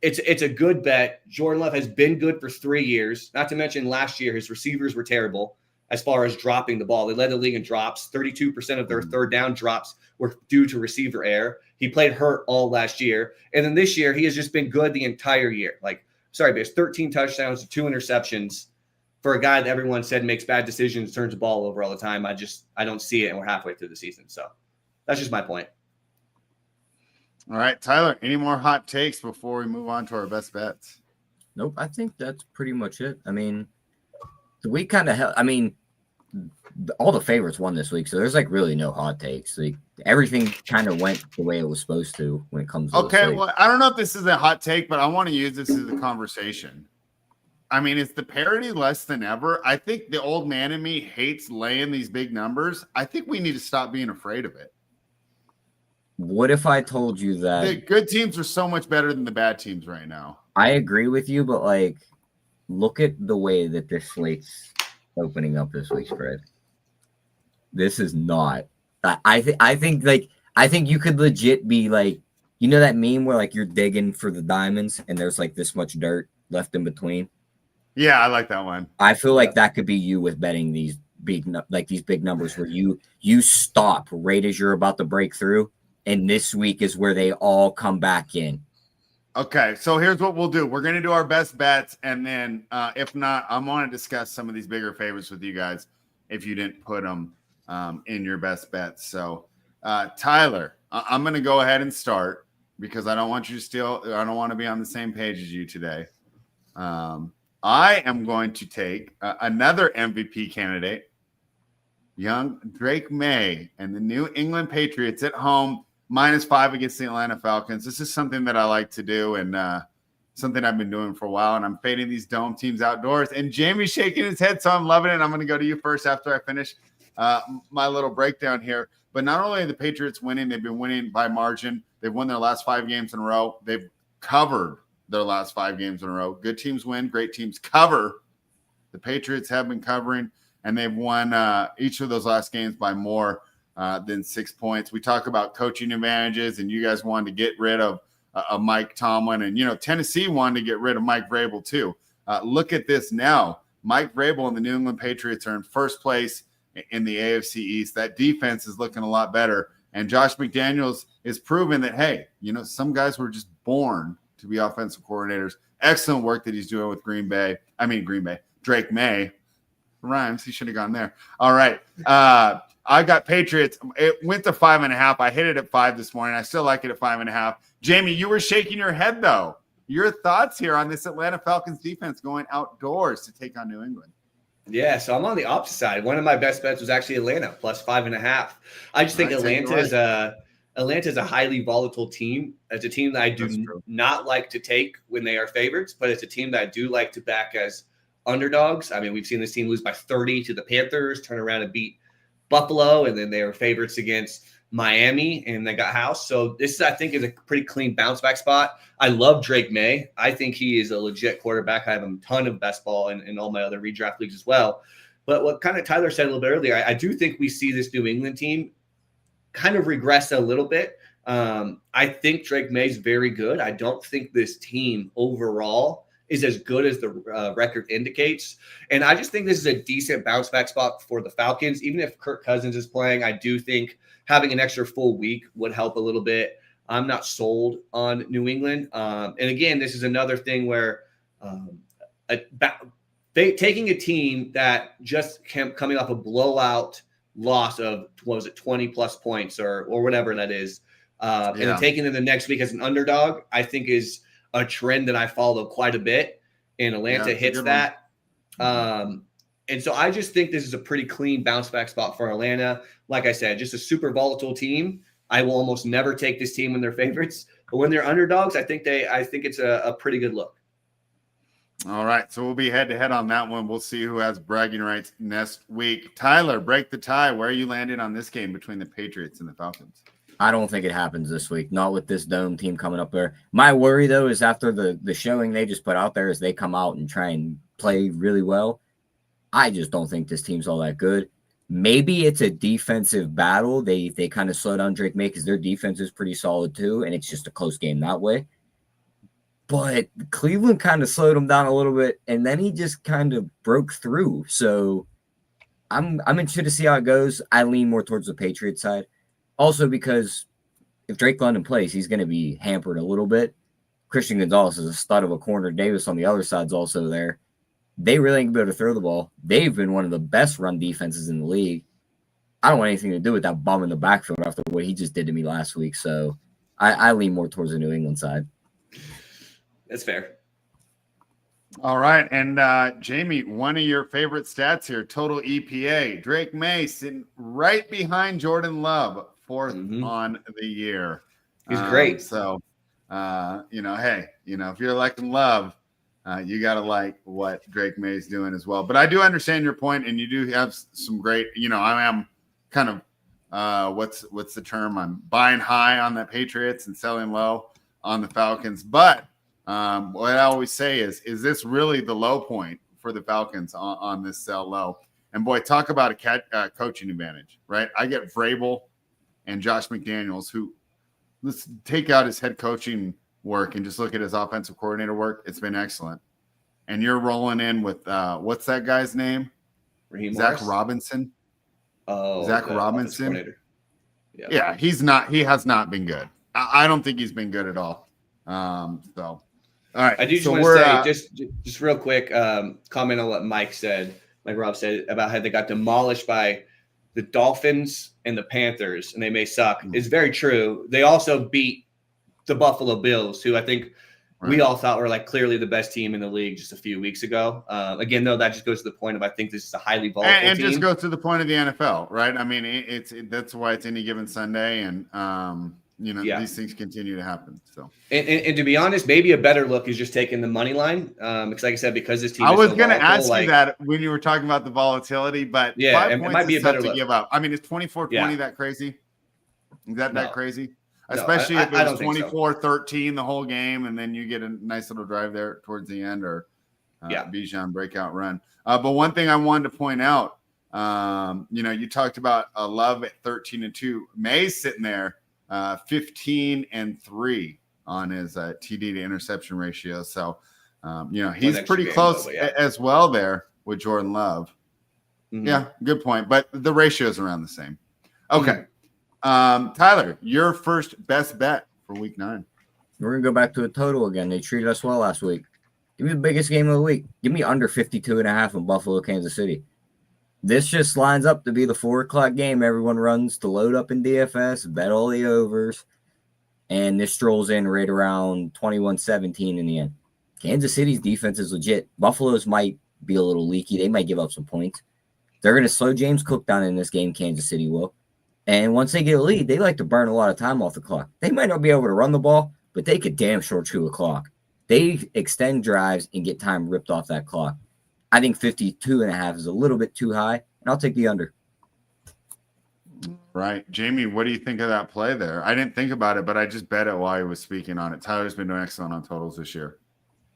it's a good bet. Jordan Love has been good for 3 years. Not to mention last year, his receivers were terrible as far as dropping the ball. They led the league in drops. 32% of their third down drops were due to receiver error. He played hurt all last year. And then this year, he has just been good the entire year. Like, sorry, but he has 13 touchdowns, 2 interceptions. For a guy that everyone said makes bad decisions, turns the ball over all the time, I don't see it, and we're halfway through the season. So that's just my point. All right, Tyler, any more hot takes before we move on to our best bets? Nope, I think that's pretty much it. I mean, we kind of all the favorites won this week, so there's like really no hot takes. Like everything kind of went the way it was supposed to when it comes to okay, well, I don't know if this is a hot take, but I want to use this as a conversation. I mean, is the parity less than ever? I think the old man in me hates laying these big numbers. I think we need to stop being afraid of it. What if I told you that the good teams are so much better than the bad teams right now? I agree with you, but like, look at the way that this slate's opening up this week, Fred. This is not. I think like I think you could legit be like, you know that meme where like you're digging for the diamonds and there's like this much dirt left in between. Yeah, I like that one. I feel like that could be you with betting these big numbers where you stop right as you're about to break through, and this week is where they all come back in. Okay, so here's what we'll do. We're going to do our best bets, and then if not, I want to discuss some of these bigger favorites with you guys if you didn't put them in your best bets. So, Tyler, I'm going to go ahead and start because I don't want you to steal. I don't want to be on the same page as you today. I am going to take another MVP candidate, young Drake May, and the New England Patriots at home. -5 against the Atlanta Falcons. This is something that I like to do and something I've been doing for a while. And I'm fading these dome teams outdoors. And Jamie's shaking his head, so I'm loving it. I'm going to go to you first after I finish my little breakdown here. But not only are the Patriots winning, they've been winning by margin. They've won their last 5 games in a row. They've covered their last 5 games in a row. Good teams win, great teams cover. The Patriots have been covering, and they've won each of those last games by more than 6 points. We talk about coaching advantages, and you guys wanted to get rid of Mike Tomlin, and Tennessee wanted to get rid of Mike Vrabel too. Look at this now. Mike Vrabel and the New England Patriots are in first place in the AFC East. That defense is looking a lot better, and Josh McDaniels is proving that some guys were just born to be offensive coordinators. Excellent work that he's doing with Green Bay. Drake May. Rhymes. He should have gone there. All right. I got Patriots. It went to 5.5. I hit it at 5 this morning. I still like it at 5.5. Jamie, you were shaking your head though. Your thoughts here on this Atlanta Falcons defense going outdoors to take on New England? Yeah, so I'm on the opposite side. One of my best bets was actually Atlanta +5.5. I just think Atlanta is a highly volatile team. It's a team that I do not like to take when they are favorites, but it's a team that I do like to back as underdogs. I mean, we've seen this team lose by 30 to the Panthers, turn around and beat Buffalo, and then they were favorites against Miami, and they got housed. So this, I think, is a pretty clean bounce back spot. I love Drake May. I think he is a legit quarterback. I have a ton of best ball in all my other redraft leagues as well. But what kind of Tyler said a little bit earlier, I do think we see this New England team kind of regress a little bit. I think Drake May's very good. I don't think this team overall is as good as the record indicates. And I just think this is a decent bounce back spot for the Falcons. Even if Kirk Cousins is playing, I do think having an extra full week would help a little bit. I'm not sold on New England. And again, this is another thing where taking a team that just coming off a blowout loss of, 20 plus points or whatever that is, and then taking them the next week as an underdog, I think is a trend that I follow quite a bit, and Atlanta hits that. And so I just think this is a pretty clean bounce back spot for Atlanta. Like I said, just a super volatile team. I will almost never take this team when they're favorites, but when they're underdogs, I think it's a pretty good look. All right, so we'll be head to head on that one. We'll see who has bragging rights next week. Tyler, break the tie. Where are you landing on this game between the Patriots and the Falcons? I don't think it happens this week, not with this dome team coming up there. My worry, though, is after the showing they just put out there, is they come out and try and play really well. I just don't think this team's all that good. Maybe it's a defensive battle. They kind of slow down Drake May because their defense is pretty solid too, and it's just a close game that way. But Cleveland kind of slowed him down a little bit, and then he just kind of broke through. So I'm interested to see how it goes. I lean more towards the Patriots side. Also, because if Drake London plays, he's going to be hampered a little bit. Christian Gonzalez is a stud of a corner. Davis on the other side's also there. They really ain't going to be able to throw the ball. They've been one of the best run defenses in the league. I don't want anything to do with that bum in the backfield after what he just did to me last week. So I lean more towards the New England side. That's fair. All right. And Jamie, one of your favorite stats here, total EPA. Drake May sitting right behind Jordan Love, fourth on the year. He's great. So, hey, if you're liking Love, you got to like what Drake May is doing as well. But I do understand your point, and you do have some great, I am kind of, what's the term? I'm buying high on the Patriots and selling low on the Falcons. But what I always say is this really the low point for the Falcons on this sell low? And boy, talk about a coaching advantage, right? I get Vrabel and Josh McDaniels, who let's take out his head coaching work and just look at his offensive coordinator work. It's been excellent. And you're rolling in with what's that guy's name? Raheem Zach Morris? Robinson. Oh, Zach the Robinson. Yeah, he has not been good. I don't think he's been good at all. All right. I do just want to say, just real quick, comment on what Mike Rob said about how they got demolished by the Dolphins and the Panthers, and they may suck. It's very true. They also beat the Buffalo Bills, who I think we all thought were like clearly the best team in the league just a few weeks ago. Again, though, that just goes to the point of I think this is a highly volatile and team. Just goes to the point of the NFL, right? I mean, that's why it's any given Sunday, and these things continue to happen. So, and to be honest, maybe a better look is just taking the money line. Because, like I said, because this team, I was going to ask you that when you were talking about the volatility, but 5 points might be a better look to give up. I mean, is 24-20 that crazy? Is that crazy? Especially if it was 24-13 the whole game, and then you get a nice little drive there towards the end, or Bijan breakout run. But one thing I wanted to point out, you talked about Love at 13-2. May's sitting there 15-3 on his TD to interception ratio. So, he's pretty close as well there with Jordan Love. Mm-hmm. Yeah, good point. But the ratio is around the same. Okay. Mm-hmm. Tyler, your first best bet for week 9. We're going to go back to a total again. They treated us well last week. Give me the biggest game of the week. Give me under 52.5 in Buffalo, Kansas City. This just lines up to be the 4 o'clock game everyone runs to load up in DFS, bet all the overs, and this strolls in right around 21-17 in the end. Kansas City's defense is legit. Buffalo's might be a little leaky. They might give up some points. They're going to slow James Cook down in this game, Kansas City will. And once they get a lead, they like to burn a lot of time off the clock. They might not be able to run the ball, but they could damn sure chew a clock. They extend drives and get time ripped off that clock. I think 52.5 is a little bit too high, and I'll take the under. Right. Jamie, what do you think of that play there? I didn't think about it, but I just bet it while he was speaking on it. Tyler's been doing excellent on totals this year.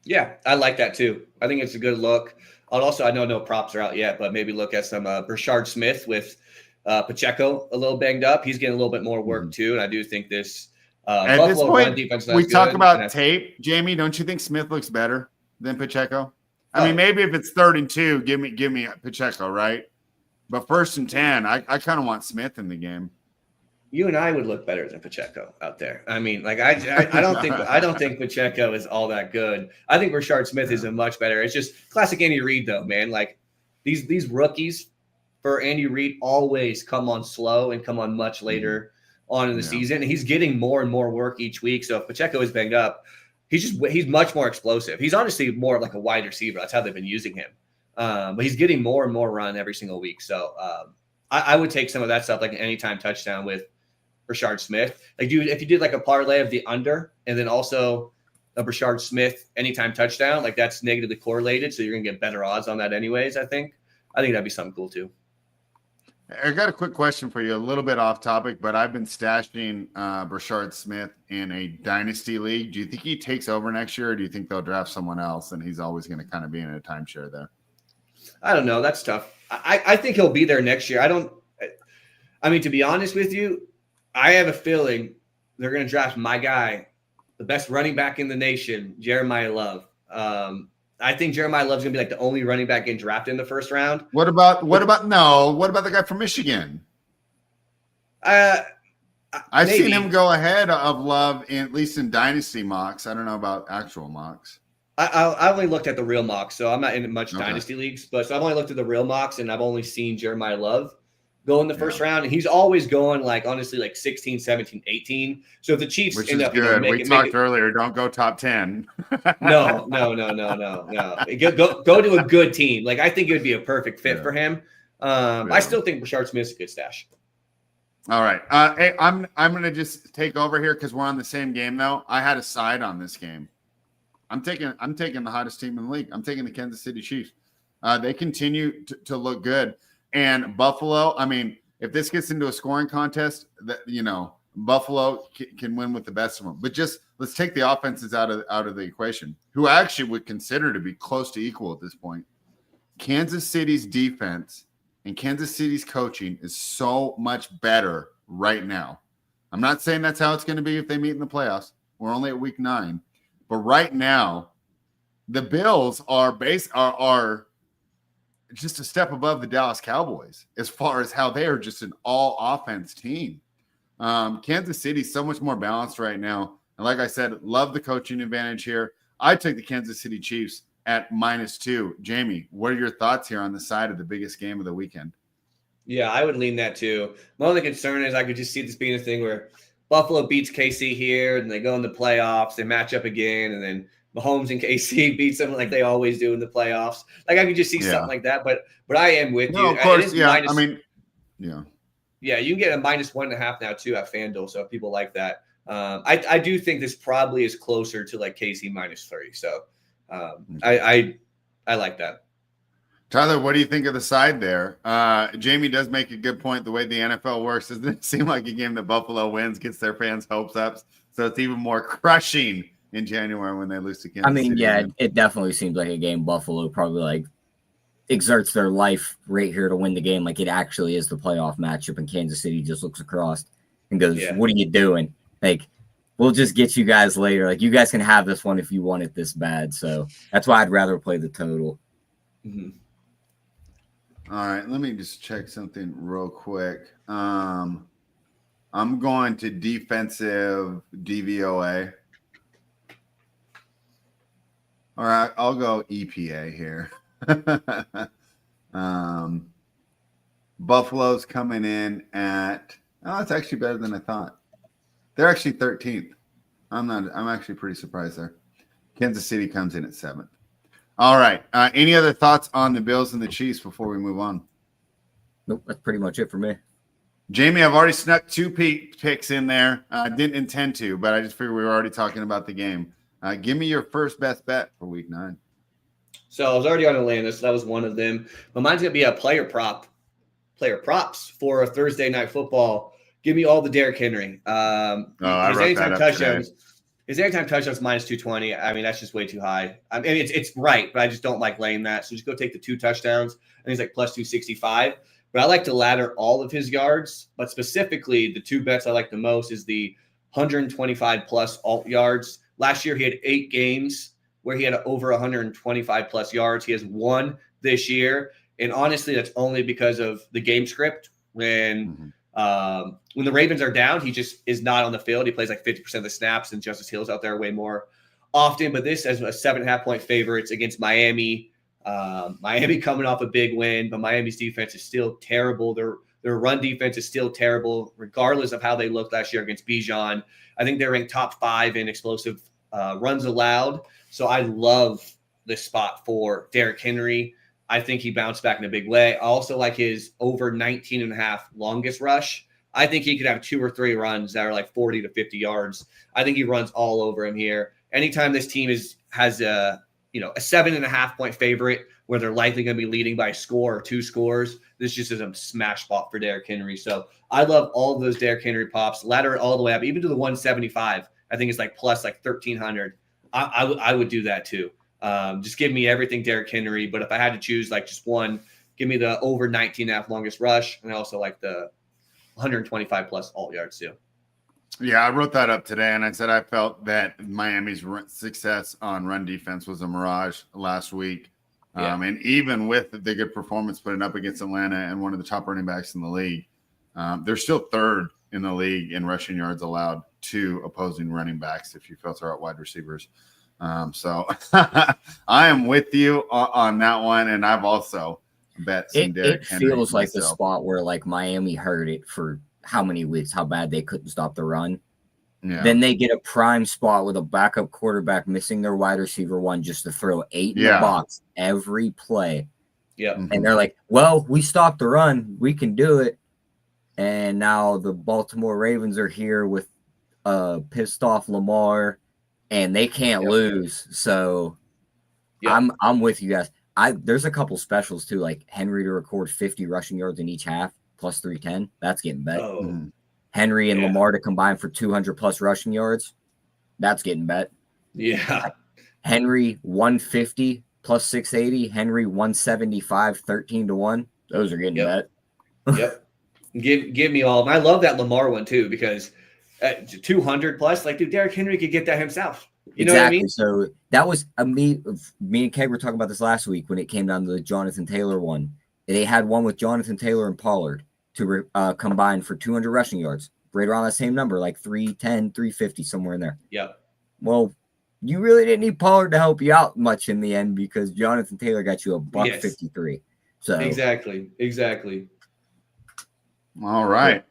Yeah, I like that too. I think it's a good look. I know no props are out yet, but maybe look at some Brashard Smith with Pacheco a little banged up. He's getting a little bit more work too, and I do think this at Buffalo this point, run defense. We talk about tape, Jamie. Don't you think Smith looks better than Pacheco? I mean, maybe if it's 3rd and 2, give me Pacheco, right? But 1st and 10, I kind of want Smith in the game. You and I would look better than Pacheco out there. I mean, like I don't think Pacheco is all that good. I think Rashard Smith is a much better. It's just classic Andy Reid though, man. Like these rookies for Andy Reid always come on slow and come on much later on in the season. And he's getting more and more work each week. So if Pacheco is banged up, he's much more explosive. He's honestly more of like a wide receiver. That's how they've been using him. But he's getting more and more run every single week. So I would take some of that stuff, like an anytime touchdown with Rashard Smith. Like if you did like a parlay of the under and then also a Rashard Smith anytime touchdown, like that's negatively correlated. So you're going to get better odds on that anyways, I think that'd be something cool too. I got a quick question for you, a little bit off topic, but I've been stashing Rashard Smith in a dynasty league. Do you think he takes over next year, or do you think they'll draft someone else and he's always going to kind of be in a timeshare there? I don't know. That's tough. I think he'll be there next year. I mean, to be honest with you, I have a feeling they're going to draft my guy, the best running back in the nation, Jeremiah Love. I think Jeremiah Love's going to be like the only running back getting drafted in the first round. What about the guy from Michigan? I've seen him go ahead of Love, at least in dynasty mocks. I don't know about actual mocks. I only looked at the real mocks, so I'm not in much dynasty leagues. But so I've only looked at the real mocks, and I've only seen Jeremiah Love go in the first round, and he's always going like honestly like 16, 17, 18. So if the Chiefs end up good, we talked earlier, don't go top 10. No. Go to a good team. Like I think it would be a perfect fit for him. I still think Rashard Smith's a good stash. All right. Hey, I'm gonna just take over here because we're on the same game though. I had a side on this game. I'm taking the hottest team in the league. I'm taking the Kansas City Chiefs. They continue to look good. And Buffalo, I mean, if this gets into a scoring contest, Buffalo can win with the best of them. But just let's take the offenses out of the equation, who I actually would consider to be close to equal at this point. Kansas City's defense and Kansas City's coaching is so much better right now. I'm not saying that's how it's going to be if they meet in the playoffs. We're only at week 9. But right now, the Bills are just a step above the Dallas Cowboys as far as how they are just an all offense team. Kansas City's so much more balanced right now. And like I said, love the coaching advantage here. I took the Kansas City Chiefs at -2. Jamie, what are your thoughts here on the side of the biggest game of the weekend? Yeah, I would lean that too. My only concern is I could just see this being a thing where Buffalo beats KC here, and they go in the playoffs, they match up again, and then Mahomes and KC beats them like they always do in the playoffs. Like I could just see something like that. But I am with you. Of course, yeah. Yeah, you can get a -1.5 now too at FanDuel. So if people like that, I do think this probably is closer to like KC -3. So I like that. Tyler, what do you think of the side there? Jamie does make a good point. The way the NFL works, doesn't it seem like a game that Buffalo wins gets their fans' hopes up? So it's even more crushing in January when they lose to Kansas City. Yeah, it definitely seems like a game Buffalo probably like exerts their life right here to win the game. Like it actually is the playoff matchup, and Kansas City just looks across and goes, "What are you doing? Like, we'll just get you guys later. Like, you guys can have this one if you want it this bad." So that's why I'd rather play the total. Mm-hmm. All right, let me just check something real quick. I'm going to defensive DVOA. All right, I'll go EPA here. Buffalo's coming in at it's actually better than I thought. They're actually 13th. I'm actually pretty surprised there. Kansas City comes in at 7th. All right. Any other thoughts on the Bills and the Chiefs before we move on? Nope, that's pretty much it for me. Jamie, I've already snuck 2 picks in there. I didn't intend to, but I just figured we were already talking about the game. Give me your first best bet for week 9. So I was already on Atlanta, so that was one of them. But mine's going to be a player props for a Thursday night football. Give me all the Derrick Henry. His anytime touchdowns -220. I mean, that's just way too high. I mean, it's right, but I just don't like laying that. So just go take the 2 touchdowns. I think it's like +265. But I like to ladder all of his yards. But specifically, the 2 bets I like the most is the 125 plus alt yards. Last year, he had 8 games where he had over 125 plus yards. He has 1 this year. And honestly, that's only because of the game script. When the Ravens are down, he just is not on the field. He plays like 50% of the snaps, and Justice Hill's out there way more often. But this as a 7.5-point favorites against Miami. Miami coming off a big win, but Miami's defense is still terrible. Their run defense is still terrible, regardless of how they looked last year against Bijan. I think they're ranked top 5 in explosive runs allowed. So I love this spot for Derrick Henry. I think he bounced back in a big way. I also like his over 19.5 longest rush. I think he could have 2 or 3 runs that are like 40 to 50 yards. I think he runs all over him here. Anytime this team has a 7.5-point favorite where they're likely going to be leading by a score or 2 scores, this just is a smash spot for Derrick Henry. So I love all of those Derrick Henry pops. Ladder it all the way up, even to the 175. I think it's like plus like 1,300. I would do that too. Just give me everything Derrick Henry. But if I had to choose like just one, give me the over 19.5 longest rush. And I also like the 125 plus alt yards too. Yeah, I wrote that up today, and I said I felt that Miami's success on run defense was a mirage last week. And even with the good performance putting up against Atlanta and one of the top running backs in the league, they're still 3rd in the league in rushing yards allowed to opposing running backs if you filter out wide receivers. So I am with you on that one, and I've also bet some Derrick Henry. It feels like the spot where like Miami heard it for how many weeks, how bad they couldn't stop the run. Yeah. Then they get a prime spot with a backup quarterback missing their wide receiver 1 just to throw 8 in the box every play. Yeah. And they're like, well, we stopped the run. We can do it. And now the Baltimore Ravens are here with pissed off Lamar, and they can't lose. So I'm with you guys. There's a couple specials too, like Henry to record 50 rushing yards in each half plus 310. That's getting bet. Henry and Lamar to combine for 200 plus rushing yards. That's getting bet. Yeah. Henry 150 plus 680. Henry 175 13-1. Those are getting bet. Yep. Give me all of them. I love that Lamar one too, because at 200 plus, like, dude, Derrick Henry could get that himself. You know what I mean? So that was me and Keg were talking about this last week when it came down to the Jonathan Taylor one. They had one with Jonathan Taylor and Pollard to combine for 200 rushing yards, right around that same number, like 310, 350, somewhere in there. Yep. Well, you really didn't need Pollard to help you out much in the end because Jonathan Taylor got you $153. So exactly. All right.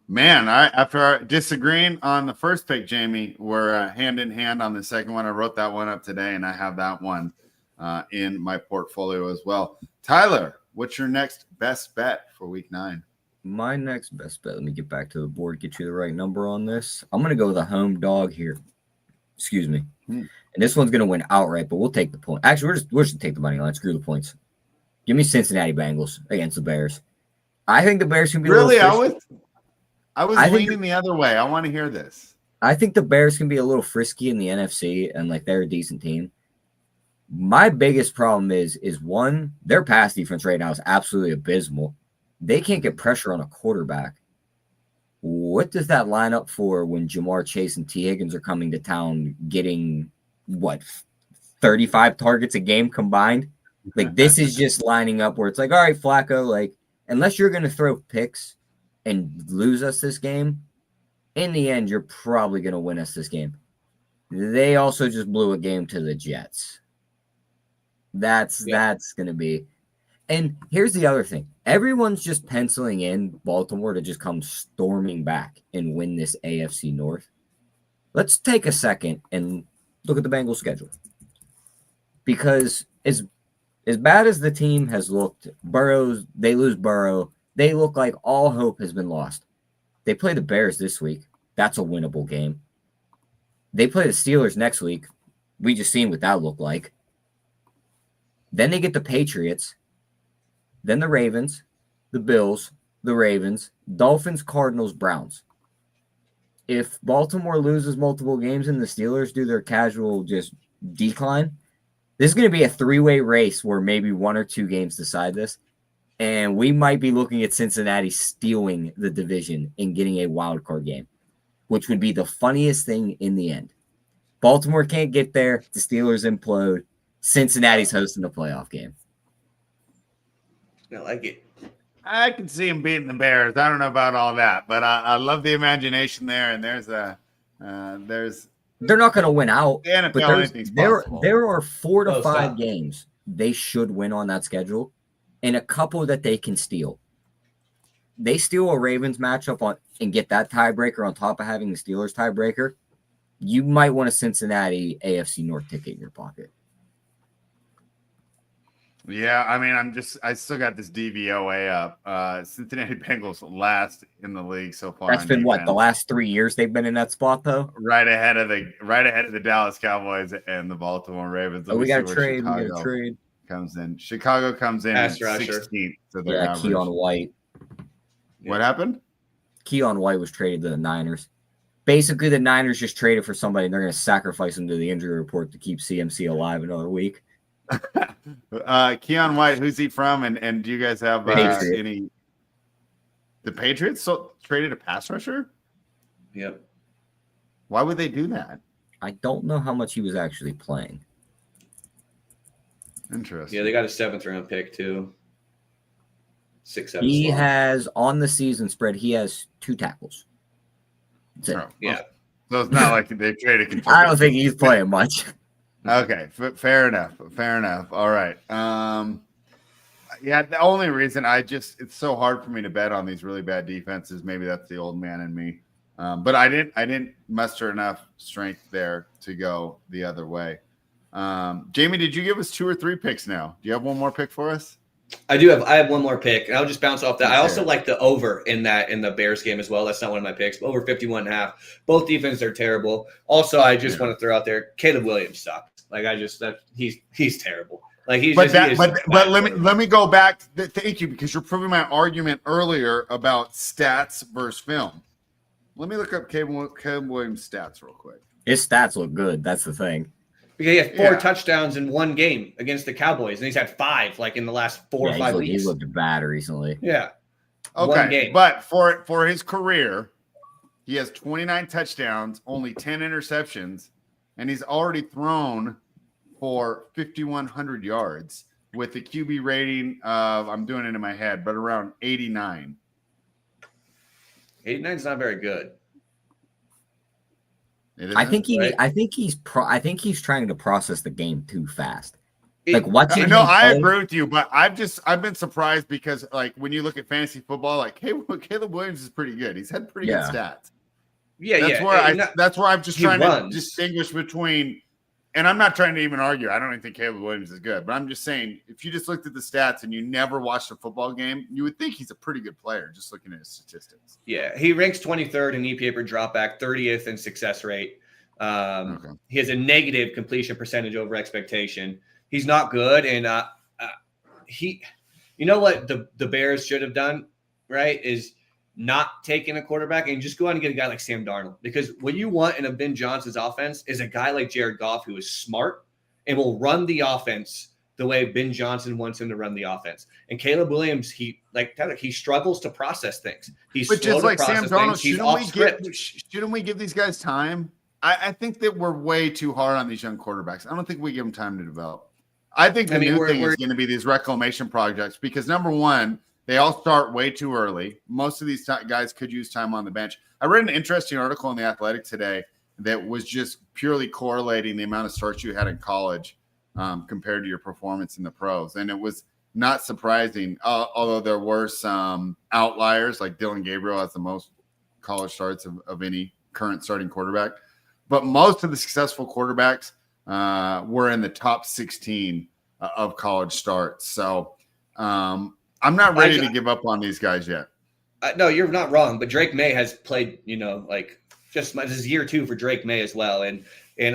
Man, after disagreeing on the first pick, Jamie, we're hand in hand on the second one. I wrote that one up today, and I have that one in my portfolio as well. Tyler, what's your next best bet for week 9? My next best bet, let me get back to the board, get you the right number on this. I'm going to go with a home dog here. Excuse me. And this one's going to win outright, but we'll take the point. Actually, we're just take the money line. Screw the points. Give me Cincinnati Bengals against the Bears. I think the Bears can be really. I was leaning the other way. I want to hear this. I think the Bears can be a little frisky in the NFC, and like they're a decent team. My biggest problem is one, their pass defense right now is absolutely abysmal. They can't get pressure on a quarterback. What does that line up for when Jamar Chase and T. Higgins are coming to town getting 35 targets a game combined? Like, this is just lining up where it's like, all right, Flacco, like, unless you're going to throw picks and lose us this game, in the end, you're probably going to win us this game. They also just blew a game to the Jets. That's going to be. And here's the other thing. Everyone's just penciling in Baltimore to just come storming back and win this AFC North. Let's take a second and look at the Bengals schedule. Because as bad as the team has looked, they lose Burrow. They look like all hope has been lost. They play the Bears this week. That's a winnable game. They play the Steelers next week. We just seen what that looked like. Then they get the Patriots. Then the Ravens, the Bills, the Ravens, Dolphins, Cardinals, Browns. If Baltimore loses multiple games and the Steelers do their casual just decline, this is going to be a 3-way race where maybe 1 or 2 games decide this. And we might be looking at Cincinnati stealing the division and getting a wild card game, which would be the funniest thing in the end. Baltimore can't get there. The Steelers implode. Cincinnati's hosting the playoff game. I like it. I can see him beating the Bears. I don't know about all that, but I love the imagination there. And they're not going to win out. The NFL, there are 4 to 5 games they should win on that schedule, and a couple that they can steal. They steal a Ravens matchup and get that tiebreaker on top of having the Steelers tiebreaker. You might want a Cincinnati AFC North ticket in your pocket. Yeah, I mean, I still got this DVOA up. Cincinnati Bengals last in the league so far. That's been the last 3 years they've been in that spot though. Right ahead of the Dallas Cowboys and the Baltimore Ravens. We got to trade. Comes in. Chicago comes in at 16th. So Keon White. What happened? Keon White was traded to the Niners. Basically, the Niners just traded for somebody, and they're going to sacrifice him to the injury report to keep CMC alive another week. Keon White, who's he from? And do you guys have any? The Patriots traded a pass rusher? Yep. Why would they do that? I don't know how much he was actually playing. Interesting. Yeah, they got a 7th round pick too. 6-7. He has on the season spread. He has 2 tackles. That's it. Oh, yeah. So it's not like they traded. I don't think he's playing much. Okay, fair enough. All right. Yeah, the only reason it's so hard for me to bet on these really bad defenses. Maybe that's the old man in me. But I didn't muster enough strength there to go the other way. Jamie, did you give us 2 or 3 picks now? Do you have one more pick for us? I have one more pick, and I'll just bounce off that. I also like the over in the Bears game as well. That's not one of my picks. But over 51.5. Both defenses are terrible. Also, I just want to throw out there, Caleb Williams sucks. Like he's terrible. Like but let me go back. Thank you, because you're proving my argument earlier about stats versus film. Let me look up Caleb Williams' stats real quick. His stats look good. That's the thing. Because he had 4 touchdowns in one game against the Cowboys, and he's had 5 like in the last 4 or 5 weeks. He looked bad recently. Yeah. one game. But for his career, he has 29 touchdowns, only 10 interceptions, and he's already thrown for 5,100 yards with a QB rating of, I'm doing it in my head, but around 89. 89 is not very good. I think he's trying to process the game too fast. Like watching. No, I agree with you, but I've been surprised because like when you look at fantasy football, like Caleb Williams is pretty good. He's had pretty good stats. That's where I'm just trying to distinguish between. And I'm not trying to even argue. I don't even think Caleb Williams is good, but I'm just saying if you just looked at the stats and you never watched a football game, you would think he's a pretty good player just looking at his statistics. Yeah, he ranks 23rd in EPA per dropback, 30th in success rate. He has a negative completion percentage over expectation. He's not good, and you know what the Bears should have done, right? Is not taking a quarterback and just go out and get a guy like Sam Darnold, because what you want in a Ben Johnson's offense is a guy like Jared Goff who is smart and will run the offense the way Ben Johnson wants him to run the offense. And Caleb Williams, he struggles to process things. He's but just like Sam Darnold, shouldn't we give these guys time? I think that we're way too hard on these young quarterbacks. I don't think we give them time to develop. I think the new thing is going to be these reclamation projects because number one, they all start way too early. Most of these guys could use time on the bench. I read an interesting article in The Athletic today that was just purely correlating the amount of starts you had in college compared to your performance in the pros. And it was not surprising, although there were some outliers, like Dylan Gabriel has the most college starts of any current starting quarterback. But most of the successful quarterbacks were in the top 16 of college starts. So I'm not ready to give up on these guys yet. No, you're not wrong. But Drake May has played, this is year 2 for Drake May as well. And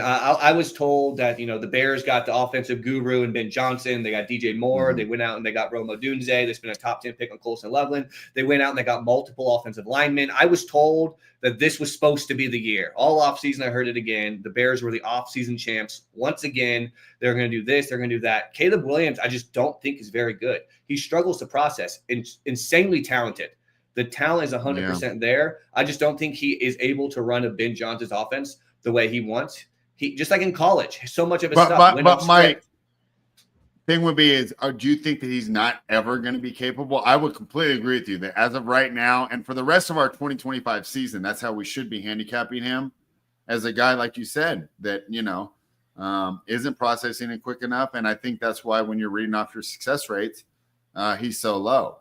I was told that, the Bears got the offensive guru and Ben Johnson. They got DJ Moore. Mm-hmm. They went out and they got Rome Odunze. They spent a top 10 pick on Colson Loveland. They went out and they got multiple offensive linemen. I was told that this was supposed to be the year. All offseason, I heard it again. The Bears were the offseason champs. Once again, they're going to do this. They're going to do that. Caleb Williams, I just don't think is very good. He struggles to process. Insanely talented. The talent is 100% there. I just don't think he is able to run a Ben Johnson's offense the way he wants. He just like in college, so much of his stuff. But my thing would be is, do you think that he's not ever going to be capable? I would completely agree with you that as of right now and for the rest of our 2025 season, that's how we should be handicapping him as a guy, like you said, that, isn't processing it quick enough. And I think that's why when you're reading off your success rates, he's so low.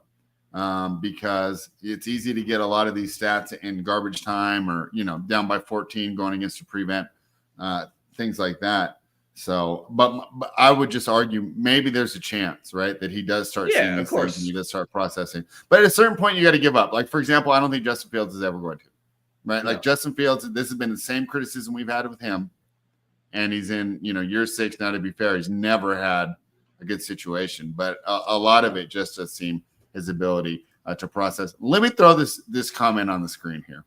Because it's easy to get a lot of these stats in garbage time or, down by 14 going against a prevent, things like that. So, but I would just argue maybe there's a chance, right, that he does start seeing these things and he does start processing. But at a certain point, you got to give up. Like, for example, I don't think Justin Fields is ever going to, right? No. Like Justin Fields, this has been the same criticism we've had with him. And he's in, year 6 now, to be fair. He's never had a good situation. But a lot of it just does seem his ability to process. Let me throw this comment on the screen here.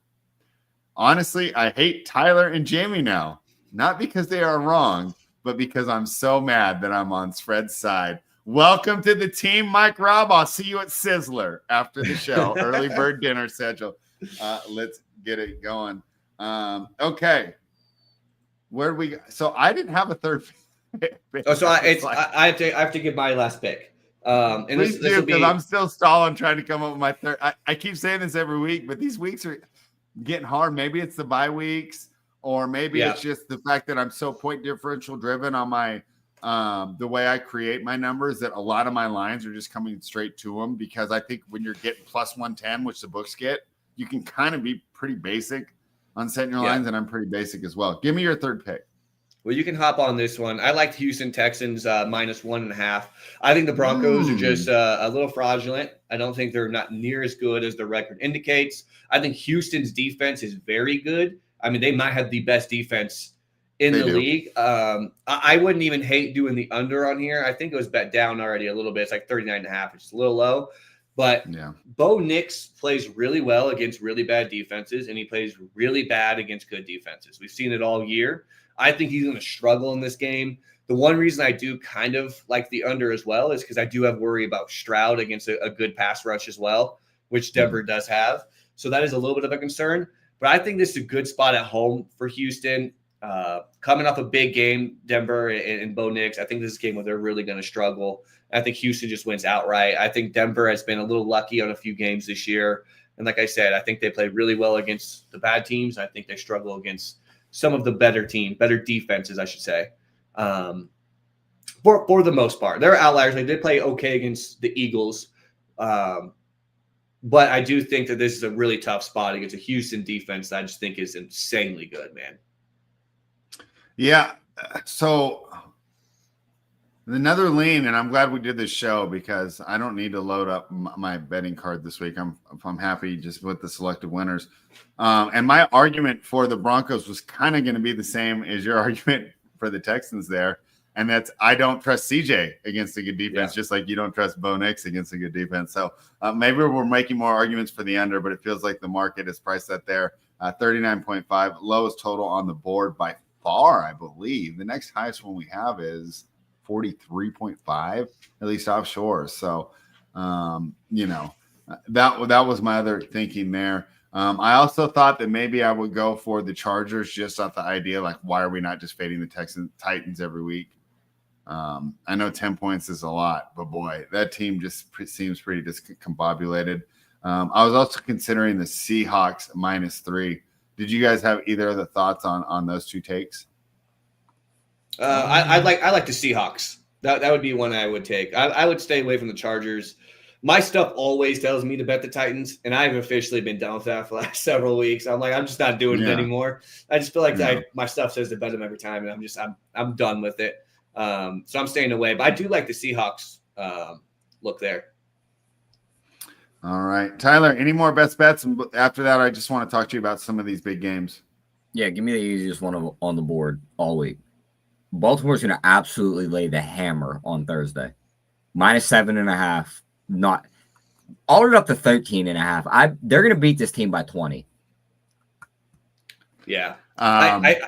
Honestly, I hate Tyler and Jamie now. Not because they are wrong, but because I'm so mad that I'm on Fred's side. Welcome to the team, Mike Robb. I'll see you at Sizzler after the show. Early bird dinner schedule. Let's get it going. Okay. Where do we go? So I didn't have a third pick. I have to give my last pick. And Please do, because I'm still stalling trying to come up with my third. I keep saying this every week, but these weeks are getting hard. Maybe it's the bye weeks, or maybe it's just the fact that I'm so point differential driven on my the way I create my numbers that a lot of my lines are just coming straight to them, because I think when you're getting plus 110, which the books get, you can kind of be pretty basic on setting your lines, and I'm pretty basic as well. Give me your third pick. Well, you can hop on this one. I like Houston Texans minus 1.5. I think the Broncos are just a little fraudulent. I don't think they're not near as good as the record indicates. I think Houston's defense is very good. I mean, they might have the best defense in the league. I wouldn't even hate doing the under on here. I think it was bet down already a little bit. It's like 39.5, which is a little low. But Bo Nix plays really well against really bad defenses, and he plays really bad against good defenses. We've seen it all year. I think he's going to struggle in this game. The one reason I do kind of like the under as well is because I do have worry about Stroud against a good pass rush as well. which Denver does have. So that is a little bit of a concern. But I think this is a good spot at home for Houston. Coming off a big game, Denver and Bo Nix, I think this is a game where they're really going to struggle. I think Houston just wins outright. I think Denver has been a little lucky on a few games this year. And like I said, I think they played really well against the bad teams. I think they struggle against some of the better defenses, I should say. For the most part. There are outliers. They did play okay against the Eagles. But I do think that this is a really tough spot against a Houston defense that I just think is insanely good, man. Yeah. So another lean, and I'm glad we did this show because I don't need to load up my betting card this week. I'm happy just with the selected winners. And my argument for the Broncos was kind of going to be the same as your argument for the Texans there. And that's I don't trust CJ against a good defense, just like you don't trust Bo Nix against a good defense. So maybe we're making more arguments for the under, but it feels like the market is priced at there. 39.5, lowest total on the board by far, I believe. The next highest one we have is 43.5, at least offshore. So, that was my other thinking there. I also thought that maybe I would go for the Chargers just off the idea, like, why are we not just fading the Titans every week? I know 10 points is a lot, but boy, that team just seems pretty discombobulated. I was also considering the Seahawks -3. Did you guys have either of the thoughts on those two takes? I like the Seahawks. That would be one I would take. I would stay away from the Chargers. My stuff always tells me to bet the Titans, and I've officially been done with that for the last several weeks. I'm just not doing it anymore. I just feel like my stuff says to bet them every time, and I'm done with it. So I'm staying away. But I do like the Seahawks look there. All right. Tyler, any more best bets? And after that, I just want to talk to you about some of these big games. Yeah, give me the easiest one on the board all week. Baltimore's going to absolutely lay the hammer on Thursday. -7.5. All it up to 13.5. They're going to beat this team by 20. Yeah.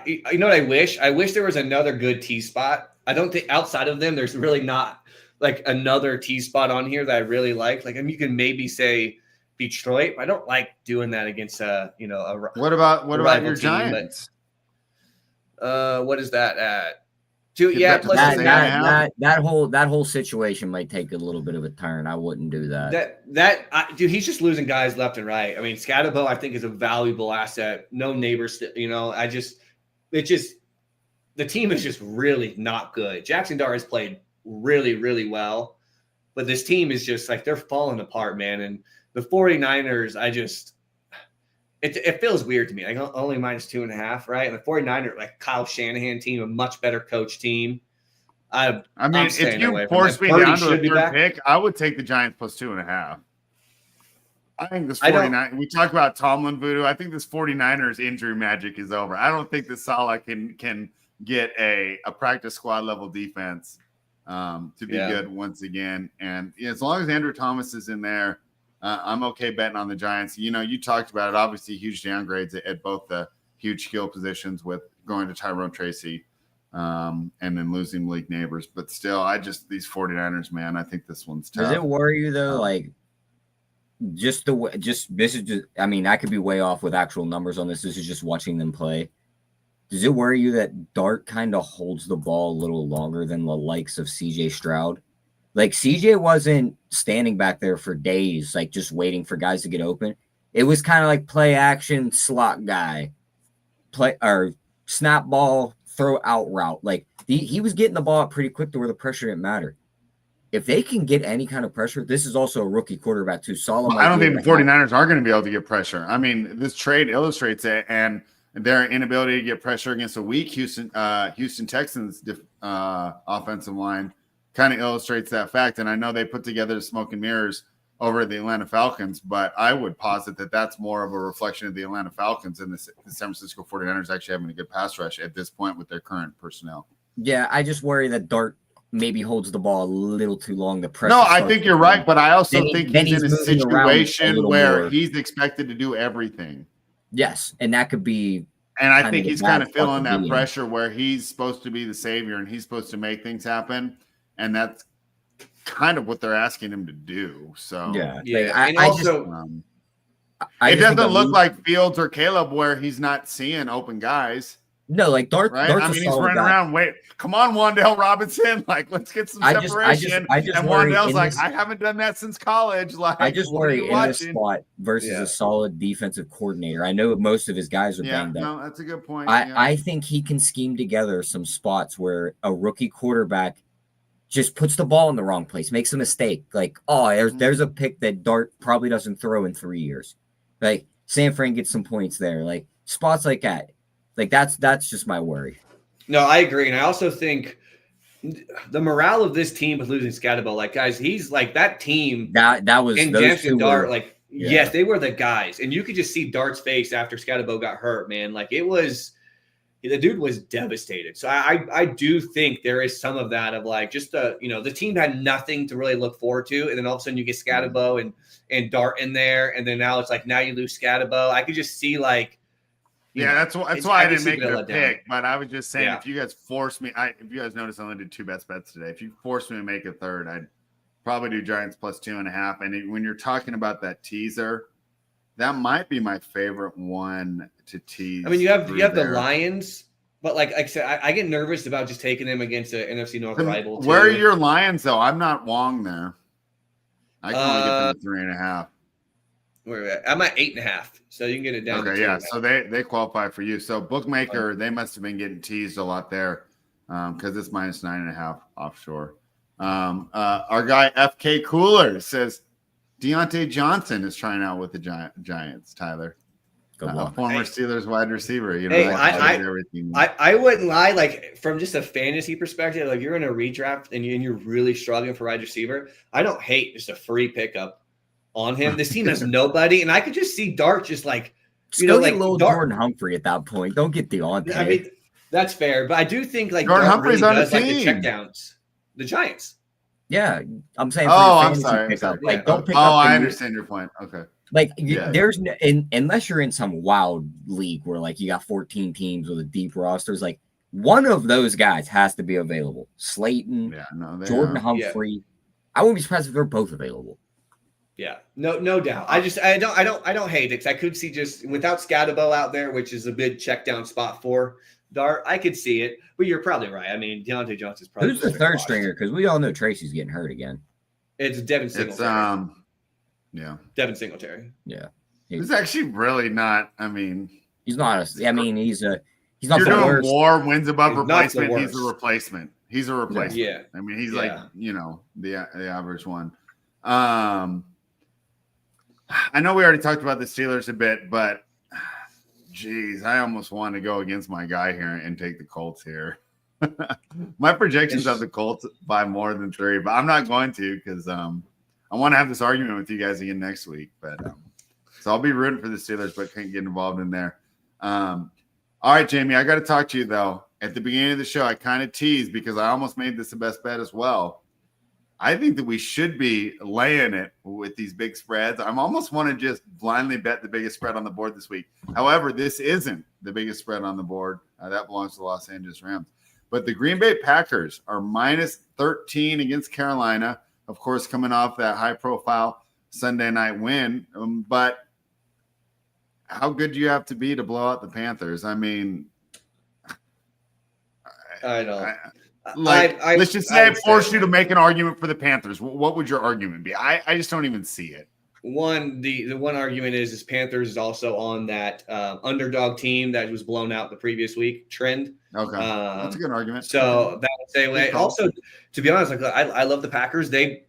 You know what I wish? I wish there was another good T spot. I don't think outside of them, there's really not like another T spot on here that I really like. Like, you can maybe say Detroit. I don't like doing that against what about your Giants? But, what is that at? That whole situation might take a little bit of a turn. I wouldn't do that. Dude, he's just losing guys left and right. I mean, Scatterbo, I think, is a valuable asset. No neighbors, the team is just really not good. Jackson Dart has played really, really well, but this team is just like they're falling apart, man. And the 49ers, it feels weird to me. Like only -2.5, right? And the 49ers, like Kyle Shanahan team, a much better coach team. If you force me down to a third pick, I would take the Giants +2.5. I think this 49. We talk about Tomlin voodoo. I think this 49ers injury magic is over. I don't think that Saleh can get a practice squad level defense to be good once again. And as long as Andrew Thomas is in there, I'm okay betting on the Giants. You talked about it. Obviously, huge downgrades at both the huge skill positions with going to Tyrone Tracy and then losing Malik Neighbors. But still, these 49ers, man, I think this one's tough. Does it worry you though? Like, this is just. I mean, I could be way off with actual numbers on this. This is just watching them play. Does it worry you that Dart kind of holds the ball a little longer than the likes of CJ Stroud? Like, CJ wasn't standing back there for days, like just waiting for guys to get open. It was kind of like play action slot guy, play or snap ball, throw out route. Like he was getting the ball up pretty quick to where the pressure didn't matter. If they can get any kind of pressure, this is also a rookie quarterback too. I don't think the 49ers are going to be able to get pressure. I mean, this trade illustrates it, and their inability to get pressure against a weak Houston Texans offensive line kind of illustrates that fact. And I know they put together the smoke and mirrors over the Atlanta Falcons, but I would posit that that's more of a reflection of the Atlanta Falcons and the San Francisco 49ers actually having a good pass rush at this point with their current personnel. Yeah, I just worry that Dart maybe holds the ball a little too long. No, I think you're right, but I also think he's in a situation where he's expected to do everything. Yes, and that could be. And I think he's kind of feeling that pressure where he's supposed to be the savior and he's supposed to make things happen. And that's kind of what they're asking him to do. So and also, it doesn't look like Fields or Caleb where he's not seeing open guys. No, like Dart's he's running around. Wait, come on, Wan'Dale Robinson. Like, let's get some separation. And Wan'Dale's like, I haven't done that since college. Like, I just worry in this spot versus a solid defensive coordinator. I know most of his guys are banged up. No, that's a good point. I think he can scheme together some spots where a rookie quarterback just puts the ball in the wrong place, makes a mistake. Like, there's a pick that Dart probably doesn't throw in 3 years. Like, San Fran gets some points there. Like, spots like that. Like, that's just my worry. No, I agree. And I also think the morale of this team with losing Scatterbo, like, guys, he's like that team. That was and those two Dart, were, like, yes, they were the guys. And you could just see Dart's face after Scatterbo got hurt, man. Like, the dude was devastated. So I do think there is some of that of like just the team had nothing to really look forward to. And then all of a sudden you get Scatterbo and Dart in there. And then now it's like, now you lose Scatterbo. I could just see like, that's why I didn't make it a pick. But I was just saying, if you guys force me, if you guys notice, I only did 2 best bets today. If you force me to make a third, I'd probably do Giants plus 2.5. And when you're talking about that teaser, that might be my favorite one to tease. I mean, you have the Lions, but like I said, I get nervous about just taking them against an NFC North rival. Where are your Lions, though? I'm not Wong there. I can only get them at 3.5. I'm at 8.5, so you can get it down. Okay, yeah. So they qualify for you. So bookmaker, they must have been getting teased a lot there because it's minus 9.5 offshore. Our guy FK Cooler says Deontay Johnson is trying out with the Giants. Tyler, former Steelers wide receiver. I wouldn't lie. Like from just a fantasy perspective, like you're in a redraft and you're really struggling for wide receiver. I don't hate just a free pickup on him. This team has nobody, and I could just see Dart just like like little Jordan Humphrey at that point. Don't get Deontay. I mean, that's fair, but I do think like Jordan Humphrey's really on the team. Like the checkdowns, the Giants. Yeah, I'm saying. I'm sorry. Like, don't pick up. I understand your point. Okay. Like, there's unless you're in some wild league where like you got 14 teams with a deep rosters, like one of those guys has to be available. Slayton, Jordan Humphrey. I wouldn't be surprised if they're both available. Yeah, no doubt. I don't hate it. I could see just without Scatterbo out there, which is a big check down spot for Dart. I could see it, but you're probably right. I mean, Deontay Johnson's probably who's the third stringer because we all know Tracy's getting hurt again. It's Devin Singletary. Devin Singletary. Yeah, he's actually really not. I mean, he's not. He's not you're the doing worst. War wins above replacement. He's a replacement. He's a replacement. Yeah. I mean, he's like the average one. I know we already talked about the Steelers a bit, but geez, I almost want to go against my guy here and take the Colts here. My projections have the Colts by more than 3, but I'm not going to because I want to have this argument with you guys again next week. But so I'll be rooting for the Steelers, but can't get involved in there. All right, Jamie, I got to talk to you though. At the beginning of the show, I kind of teased because I almost made this the best bet as well. I think that we should be laying it with these big spreads. I almost want to just blindly bet the biggest spread on the board this week. However, this isn't the biggest spread on the board. That belongs to the Los Angeles Rams. But the Green Bay Packers are minus 13 against Carolina, of course, coming off that high-profile Sunday night win. But how good do you have to be to blow out the Panthers? I mean, I know. Let's just say I forced you to make an argument for the Panthers. What would your argument be? I just don't even see it. The one argument is Panthers is also on that underdog team that was blown out the previous week trend. Okay, that's a good argument. So that would say also, to be honest, like I love the Packers. They've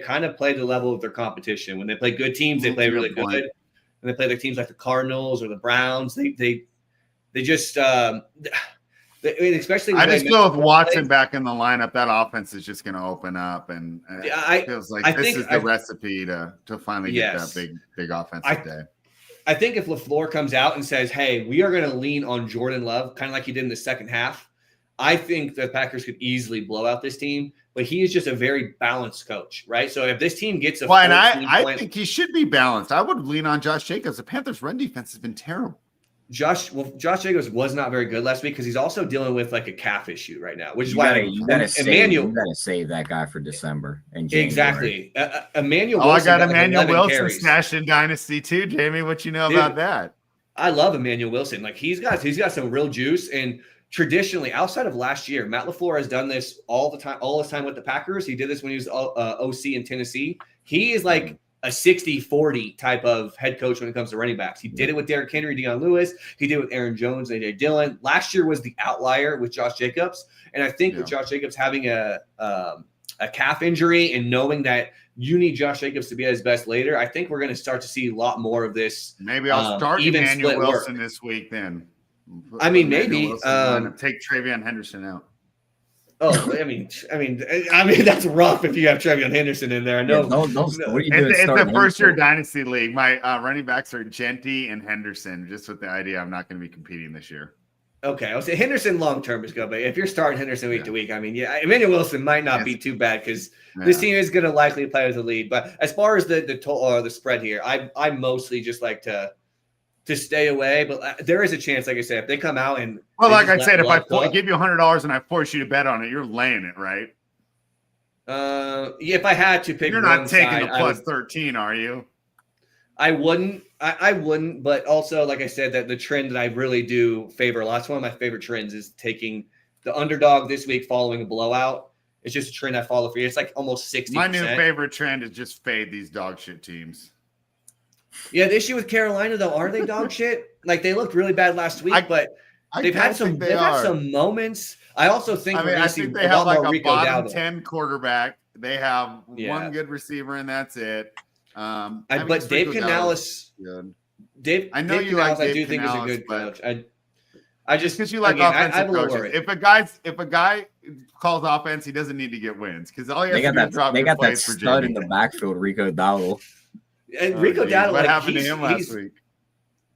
kind of played the level of their competition. When they play good teams, they play really good. When they play their teams like the Cardinals or the Browns, they just. Especially I just feel with Watson back in the lineup, that offense is just going to open up, and it feels like this is the recipe to finally get that big offensive day. I think if LaFleur comes out and says, "Hey, we are going to lean on Jordan Love," kind of like he did in the second half, I think the Packers could easily blow out this team. But he is just a very balanced coach, right? So if this team gets I think he should be balanced. I would lean on Josh Jacobs. The Panthers' run defense has been terrible. Josh Jacobs was not very good last week because he's also dealing with like a calf issue right now, which is you gotta save that guy for December and January. Exactly. Emmanuel Wilson. I got Emmanuel Wilson stashed in Dynasty too, Jamie. What you know about that? I love Emmanuel Wilson. Like he's got some real juice. And traditionally, outside of last year, Matt LaFleur has done this all his time with the Packers. He did this when he was OC in Tennessee. He is like a 60-40 type of head coach when it comes to running backs. He did it with Derrick Henry, Deion Lewis. He did it with Aaron Jones, A.J. Dillon. Last year was the outlier with Josh Jacobs. And I think with Josh Jacobs having a calf injury and knowing that you need Josh Jacobs to be at his best later, I think we're going to start to see a lot more of this. Maybe I'll start Emmanuel Wilson this week then. I mean, maybe. Take Travion Henderson out. Oh, I mean, that's rough if you have Travion Henderson in there. I know. It's the first-year dynasty league. My running backs are Genty and Henderson, just with the idea I'm not going to be competing this year. Okay, I'll say Henderson long-term is good, but if you're starting Henderson week to week, I mean, Emmanuel Wilson might not be too bad because this team is going to likely play with the lead. But as far as the spread here, I mostly just like to stay away, but there is a chance, like I said, if they come out and like I said, if I give you $100 and I force you to bet on it, you're laying it, right? If I had to pick, you're not taking the plus 13, are you? I wouldn't. I wouldn't, but also, like I said, that the trend that I really do favor a lot. It's one of my favorite trends is taking the underdog this week following a blowout. It's just a trend I follow for you. It's like almost 60%. My new favorite trend is just fade these dog shit teams. Yeah, the issue with Carolina, though, are they dog shit? Like, they looked really bad last week, but they've had some moments. I also think I think they have like a bottom 10 quarterback. They have one good receiver, and that's it. But Dave Canales, I know you like Dave. I do think he's a good coach. I just because you like offensive coaches. If a guy calls offense, he doesn't need to get wins because all you have to do is drop they got that stud Jimmy in the backfield, Rico Dowdle. And Rico Dowdle, what happened to him last week?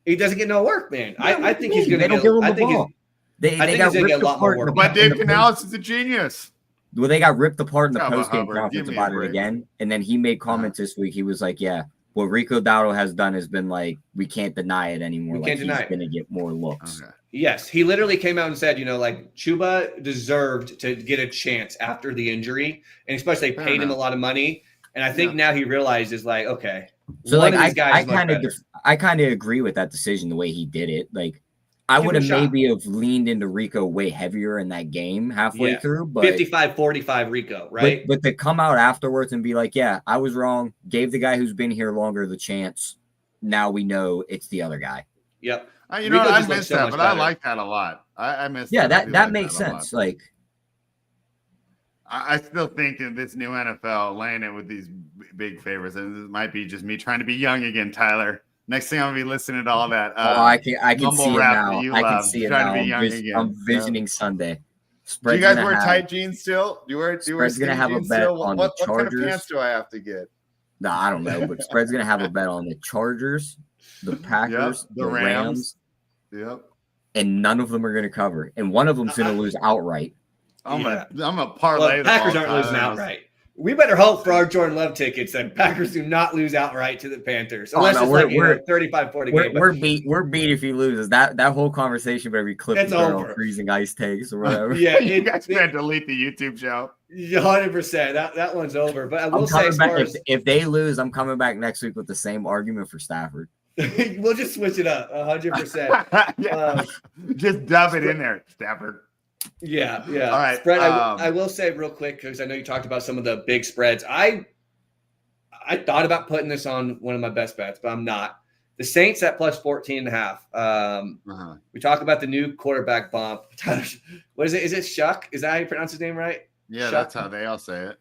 He doesn't get no work, man. I think he's going to get. I think they got ripped apart. But Dave Canales is a genius. Well, they got ripped apart in the post-game conference about it again. And then he made comments this week. He was like, yeah, what Rico Dowdle has done has been like, we can't deny it anymore. We can't deny it. He's going to get more looks. Okay. Yes, he literally came out and said, like Chuba deserved to get a chance after the injury. And especially they paid him a lot of money. And I think now he realizes, like, okay. So, like, I kind of agree with that decision, the way he did it. Like, I would have maybe leaned into Rico way heavier in that game halfway through, but 55-45 Rico, right? But to come out afterwards and be like, yeah, I was wrong. Gave the guy who's been here longer the chance. Now we know it's the other guy. Yep. I miss that, but I like that a lot. I miss. Yeah, that makes sense. Like, I still think in this new NFL, laying it with these big favorites, and this might be just me trying to be young again, Tyler. Next thing I'm gonna be listening to all that. I can see it now. I can see it now. To be young again. I'm visioning Sunday. Do you guys wear tight jeans still? Do you wear? Spread's gonna have a bet on the Chargers. What kind of pants do I have to get? No, I don't know, but Spread's gonna have a bet on the Chargers, the Packers, the Rams. Yep. And none of them are gonna cover, and one of them's gonna lose outright. I'm a parlay. Well, Packers aren't losing outright. We better hope for our Jordan Love tickets that Packers do not lose outright to the Panthers. Unless it's like 35-40 game. We're beat if he loses. That whole conversation better be clipped and over. Freezing ice takes or whatever. Yeah, you guys can't delete the YouTube show. 100%. That one's over. But I will say, if they lose, I'm coming back next week with the same argument for Stafford. We'll just switch it up 100%. Just dub it in there, Stafford. Yeah. All right. Spread. I will say real quick because I know you talked about some of the big spreads. I thought about putting this on one of my best bets, but I'm not. The Saints at plus 14.5. We talk about the new quarterback bump. What is it? Is it Shuck? Is that how you pronounce his name right? Yeah, Shuck? That's how they all say it.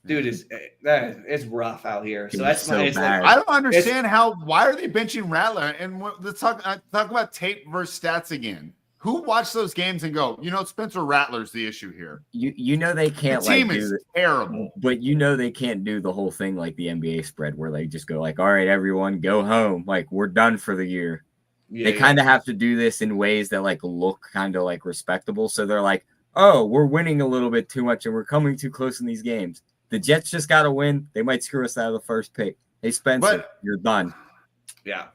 Dude, it's rough out here. So that's bad. I don't understand why are they benching Rattler? And let's talk about tape versus stats again. Who watched those games and go, Spencer Rattler's the issue here? You know they can't. The team is terrible. But they can't do the whole thing like the NBA spread where they just go like, all right, everyone, go home. Like, we're done for the year. Yeah, they kind of have to do this in ways that like look kind of like respectable. So they're like, oh, we're winning a little bit too much and we're coming too close in these games. The Jets just got to win. They might screw us out of the first pick. Hey, Spencer, you're done. Yeah.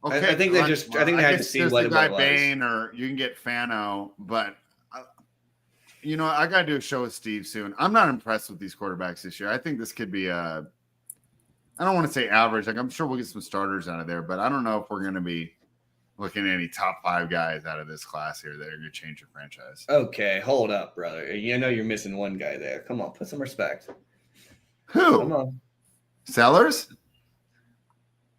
Okay, I think they just. I think they had to see what the it guy was. Bain, or you can get Fano, but I got to do a show with Steve soon. I'm not impressed with these quarterbacks this year. I think this could be I don't want to say average. Like, I'm sure we'll get some starters out of there, but I don't know if we're going to be looking at any top 5 guys out of this class here that are going to change your franchise. Okay, hold up, brother. You know you're missing one guy there. Come on, put some respect. Who? Come on. Sellers?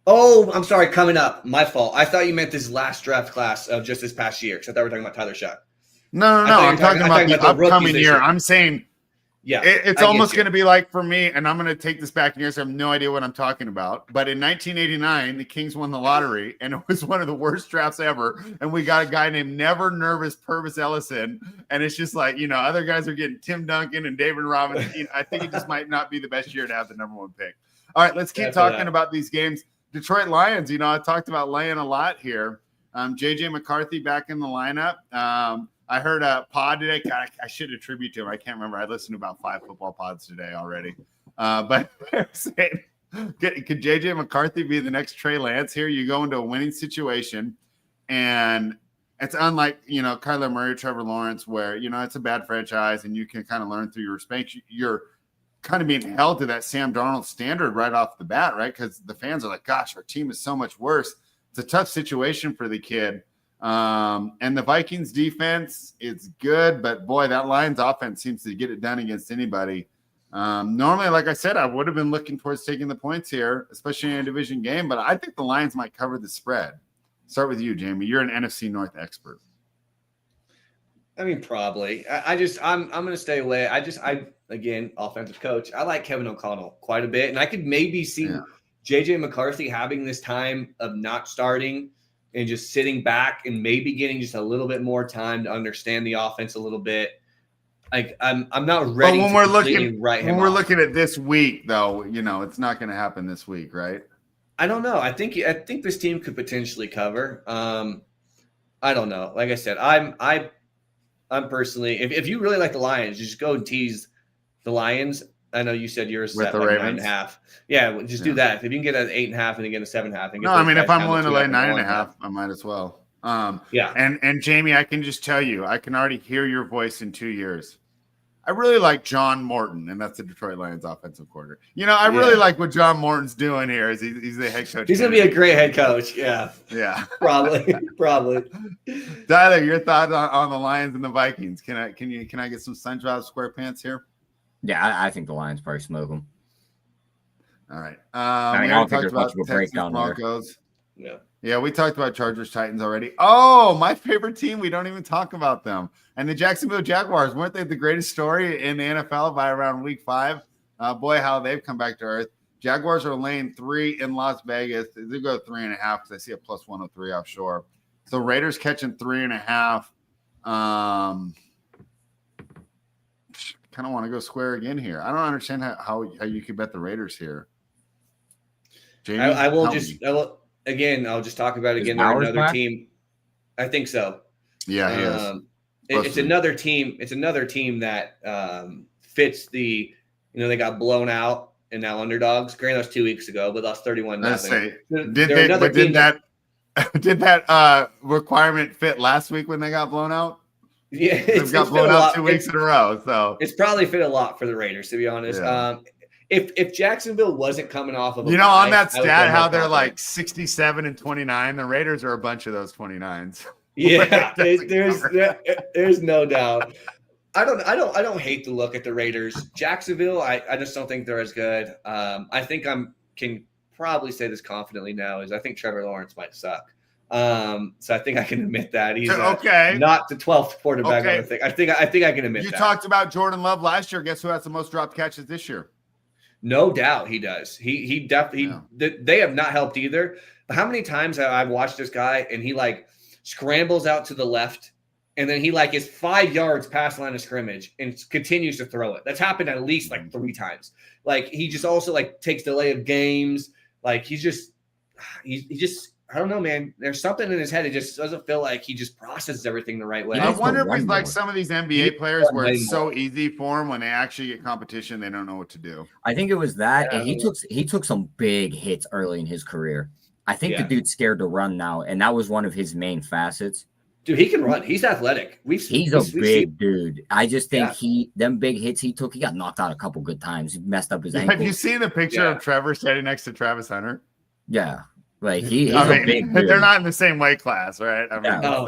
Oh, I'm sorry. Coming up. My fault. I thought you meant this last draft class of just this past year, because I thought we were talking about Tyler Shuck. No. I'm talking about the upcoming year. I'm saying yeah, it's almost going to be like for me, and I'm going to take this back in years. I have no idea what I'm talking about. But in 1989, the Kings won the lottery, and it was one of the worst drafts ever. And we got a guy named Never Nervous Purvis Ellison. And it's just like, other guys are getting Tim Duncan and David Robinson. I think it just might not be the best year to have the number 1 pick. All right, let's keep talking about these games. Detroit Lions, I talked about laying a lot here. JJ McCarthy back in the lineup. I heard a pod today. God, I should attribute to him. I can't remember. I listened to about 5 football pods today already. But they're saying, could JJ McCarthy be the next Trey Lance here? You go into a winning situation, and it's unlike, Kyler Murray, Trevor Lawrence, where, it's a bad franchise and you can kind of learn through your mistakes. You're kind of being held to that Sam Darnold standard right off the bat, right? Because the fans are like, gosh, our team is so much worse. It's a tough situation for the kid. And the Vikings defense, it's good, but boy, that Lions offense seems to get it done against anybody. Normally, like I said, I would have been looking towards taking the points here, especially in a division game, but I think the Lions might cover the spread. Start with you, Jamie. You're an NFC North expert. I mean, probably. I'm going to stay away. Again, offensive coach. I like Kevin O'Connell quite a bit, and I could maybe see JJ McCarthy having this time of not starting and just sitting back and maybe getting just a little bit more time to understand the offense a little bit. Like I'm not ready. But when we're looking at this week, though, it's not going to happen this week, right? I don't know. I think this team could potentially cover. I don't know. Like I said, I'm personally, if you really like the Lions, just go and tease the Lions. I know you said yours with at the like Ravens. 9.5. Yeah, just do that. If you can get an 8.5 and then get a 7.5. No, I mean, if I'm willing to lay 9.5, I might as well. Yeah. And Jamie, I can just tell you, I can already hear your voice in 2 years. I really like John Morton, and that's the Detroit Lions offensive coordinator. I really like what John Morton's doing here. Is he's the head coach? He's going to be a great head coach. Yeah. Yeah. Probably. Tyler, your thoughts on the Lions and the Vikings? Can I get some SpongeBob SquarePants here? Yeah, I think the Lions probably smoke them. All right. I don't think there's much of a breakdown Broncos. There. Yeah, we talked about Chargers, Titans already. Oh, my favorite team. We don't even talk about them. And the Jacksonville Jaguars, weren't they the greatest story in the NFL by around week 5? Boy, how they've come back to earth. Jaguars are laying 3 in Las Vegas. They go 3.5 because I see a plus 103 offshore. So Raiders catching 3.5. Kind of want to go square again here. I don't understand how you could bet the Raiders here. Jamie, I'll just talk about it again. They're another team. I think so. Yeah, he is. It's another team. It's another team that fits the. They got blown out and now underdogs. Granted, that was 2 weeks ago, but lost 31-0. Did that requirement fit last week when they got blown out? Yeah, they got blown out 2 weeks in a row. So it's probably fit a lot for the Raiders, to be honest. Yeah. If Jacksonville wasn't coming off of on that stat how they're like 67-29, the Raiders are a bunch of those 29s. Yeah, there's no doubt. I don't hate the look at the Raiders. Jacksonville, I just don't think they're as good. I think can probably say this confidently now is I think Trevor Lawrence might suck. So I think I can admit that he's not the 12th quarterback on the thing. I think I can admit that. You talked about Jordan Love last year. Guess who has the most dropped catches this year? No doubt he does. He definitely. Yeah. They have not helped either. How many times have I watched this guy and he like scrambles out to the left and then he like is 5 yards past line of scrimmage and continues to throw it. That's happened at least like 3 times. Like he just also like takes delay of games. Like he just I don't know, man. There's something in his head. It just doesn't feel like he just processes everything the right way. I wonder if he's like some of these NBA players where it's so easy for them when they actually get competition, they don't know what to do. I think it was that, and he took some big hits early in his career. I think the dude's scared to run now, and that was one of his main facets. Dude, he can run. He's athletic. He's a big dude. I just think them big hits he took, he got knocked out a couple good times. He messed up his ankle. Have you seen the picture of Trevor standing next to Travis Hunter? Yeah. Like he's a big dude. They're not in the same weight class, right? I mean, no.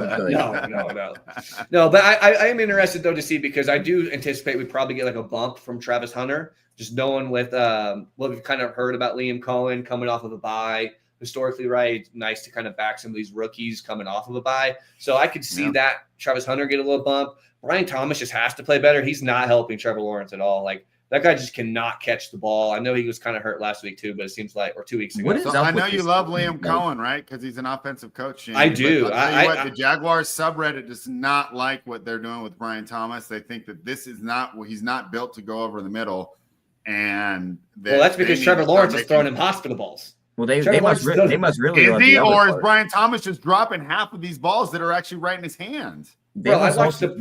But I am interested though to see, because I do anticipate we probably get like a bump from Travis Hunter, just knowing with what we've kind of heard about Liam Cohen coming off of a bye. Historically, right, it's nice to kind of back some of these rookies coming off of a bye. So I could see that Travis Hunter get a little bump. Brian Thomas just has to play better. He's not helping Trevor Lawrence at all. Like, that guy just cannot catch the ball. I know he was kind of hurt last week too, but it seems like, or 2 weeks ago. I know you love Liam Cohen, right? Because he's an offensive coach. I do. The Jaguars subreddit does not like what they're doing with Brian Thomas. They think that this is not, he's not built to go over the middle. And that's because Trevor Lawrence is throwing him hospital balls. Well, they must really. Is he, or is Brian Thomas just dropping half of these balls that are actually right in his hands? They